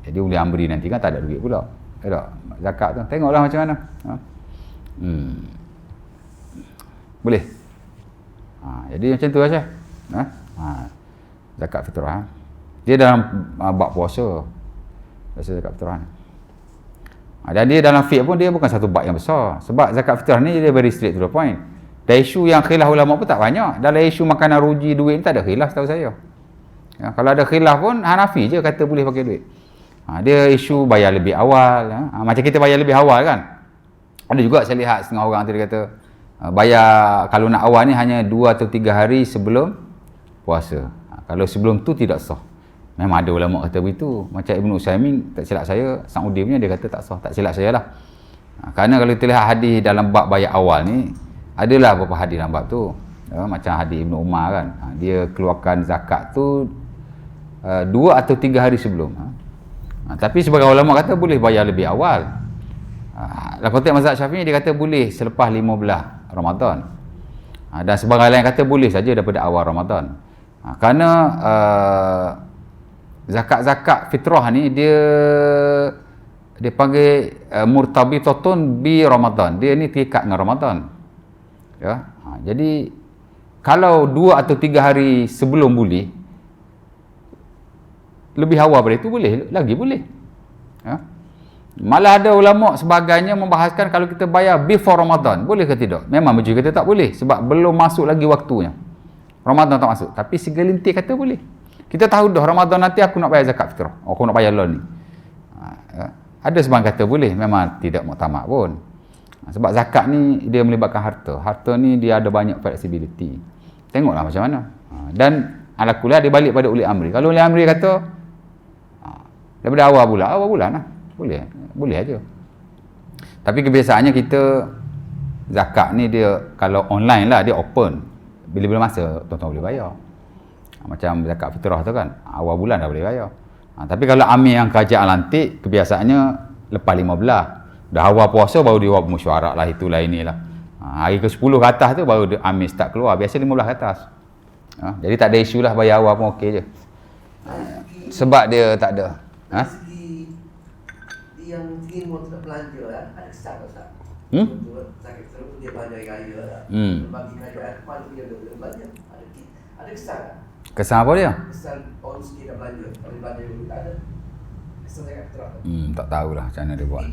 jadi ulil amri nanti kan tak ada duit pula. Tak? Zakat tu tengoklah macam mana. Boleh. Jadi macam tu lah. Zakat fitrah. Dia dalam bab puasa. Biasa zakat fitrah ni. Dan dia dalam fiqh pun dia bukan satu bab yang besar. Sebab zakat fitrah ni dia very straight to the point. Dan isu yang khilaf ulama pun tak banyak. Dalam isu makanan ruji duit ni tak ada khilaf setahu saya. Kalau ada khilaf pun Hanafi je kata boleh pakai duit. Dia isu bayar lebih awal. Macam kita bayar lebih awal kan. Ada juga saya lihat setengah orang tu dia kata bayar kalau nak awal ni hanya 2 atau 3 hari sebelum puasa. Kalau sebelum tu tidak sah. Memang ada ulama kata begitu. Macam Ibn Utsaimin, tak silap saya, Saudi punya dia kata tak sah. Tak silap saya lah. Kerana kalau kita lihat hadis dalam bab bayar awal ni, adalah beberapa hadis dalam bab tu. Macam hadis Ibn Umar kan. Dia keluarkan zakat tu 2 atau 3 hari sebelum. Tapi sebagai ulama kata boleh bayar lebih awal. Dalam konteks mazhab Syafi'i dia kata boleh selepas 15 Ramadan. Dan sebagai lain kata boleh saja daripada awal Ramadan. Kerana zakat-zakat fitrah ni dia panggil murtabitatun bi Ramadan. Dia ni terikat dengan Ramadan. Ya. Jadi kalau 2 atau 3 hari sebelum boleh, lebih awal daripada itu boleh, lagi boleh. Ya. Malah ada ulama sebagainya membahaskan kalau kita bayar before Ramadan, boleh ke tidak? Memang majoriti kata tak boleh sebab belum masuk lagi waktunya. Ramadan tak masuk. Tapi segelintir kata boleh. Kita tahu dah Ramadan nanti aku nak bayar zakat fitrah. Aku nak bayar loan ni. Ada sebahagian kata boleh, memang tidak muktamad pun. Sebab zakat ni dia melibatkan harta. Harta ni dia ada banyak flexibility. Tengoklah macam mana. Dan ala kuliah dia balik pada ulil amri. Kalau ulil amri kata daripada awal bulan lah. Boleh aja. Tapi kebiasaannya kita zakat ni dia kalau online lah dia open. Bila-bila masa tuan-tuan boleh bayar. Macam zakat fitrah tu kan awal bulan dah boleh bayar. Tapi kalau amil yang kerajaan lantik kebiasaannya lepas 15. Dah awal puasa baru dia buat mesyuarat lah itulah inilah. Hari ke-10 ke atas tu baru dia amil start keluar. Biasa 15 ke atas. Jadi tak ada isu lah bayar awal pun okey je. Sebab dia tak ada. Yang ingin mau tidak belanja lah, ada kesan tak Ustaz? Sakit terus dia belanja raya lah. Bagi kerajaan kepada dia belanja. Ada kesan tak? Kesan apa dia? Kesan orang miskin nak belanja. Kalau belanja dulu tak ada. Kesan zakat fitrah. Tak tahulah macam mana dia buat.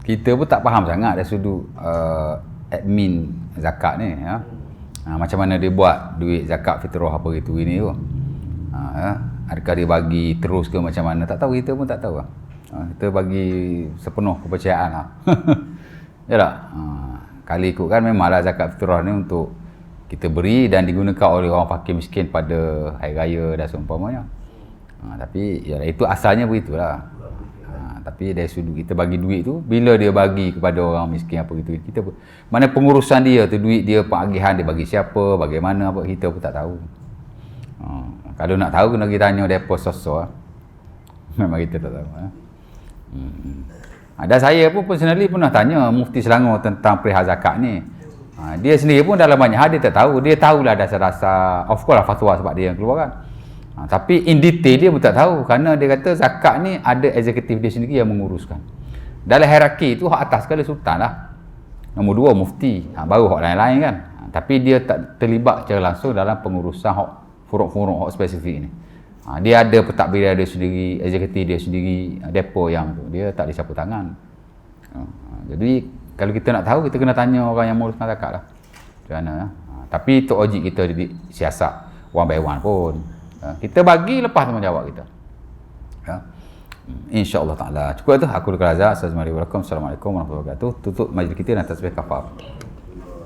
Kita pun tak faham sangat dari sudut admin zakat ni ya. Macam mana dia buat duit zakat fitrah apa gitu ini tu. Adakah dia bagi terus ke macam mana, tak tahu, kita pun tak tahu lah. Kita bagi sepenuh kepercayaan lah. Ya tak? Kali ikut kan memanglah zakat fitrah ni untuk kita beri dan digunakan oleh orang fakir miskin pada hari raya dan seumpamanya. Tapi ya itu asalnya begitulah. Tapi dari sudut kita bagi duit tu, bila dia bagi kepada orang miskin apa gitu, kita mana pengurusan dia tu, duit dia, pengagihan dia bagi siapa, bagaimana apa, kita pun tak tahu. Kalau nak tahu kena kita tanya depa sosok. Memang kita tak tahu. Dan saya pun personally pernah tanya Mufti Selangor tentang perihal zakat ni. Dia sendiri pun dalam banyak hal dia tak tahu. Dia tahulah dasar-dasar, of course lah fatwa sebab dia yang keluarkan. Tapi in detail dia pun tak tahu, kerana dia kata zakat ni ada eksekutif dia sendiri yang menguruskan. Dalam hierarki tu hak atas sekali sultan lah. Nombor 2 mufti, baru hak lain-lain kan. Tapi dia tak terlibat secara langsung dalam pengurusan hak furuk-furuk hak spesifik ni. Dia ada pentadbiran dia sendiri, eksekutif dia sendiri, depo yang tu. Dia tak disapu tangan. Jadi kalau kita nak tahu, kita kena tanya orang yang menguruskan zakat lah. Macam mana? Tapi Tok Haji kita jadi siasat one by one pun. Kita bagi lepas tanggungjawab kita. InsyaAllah ta'ala. Cukup tu. Aku Dr. Razak. Assalamualaikum warahmatullahi wabarakatuh. Tutup majlis kita dan tasbih kafar.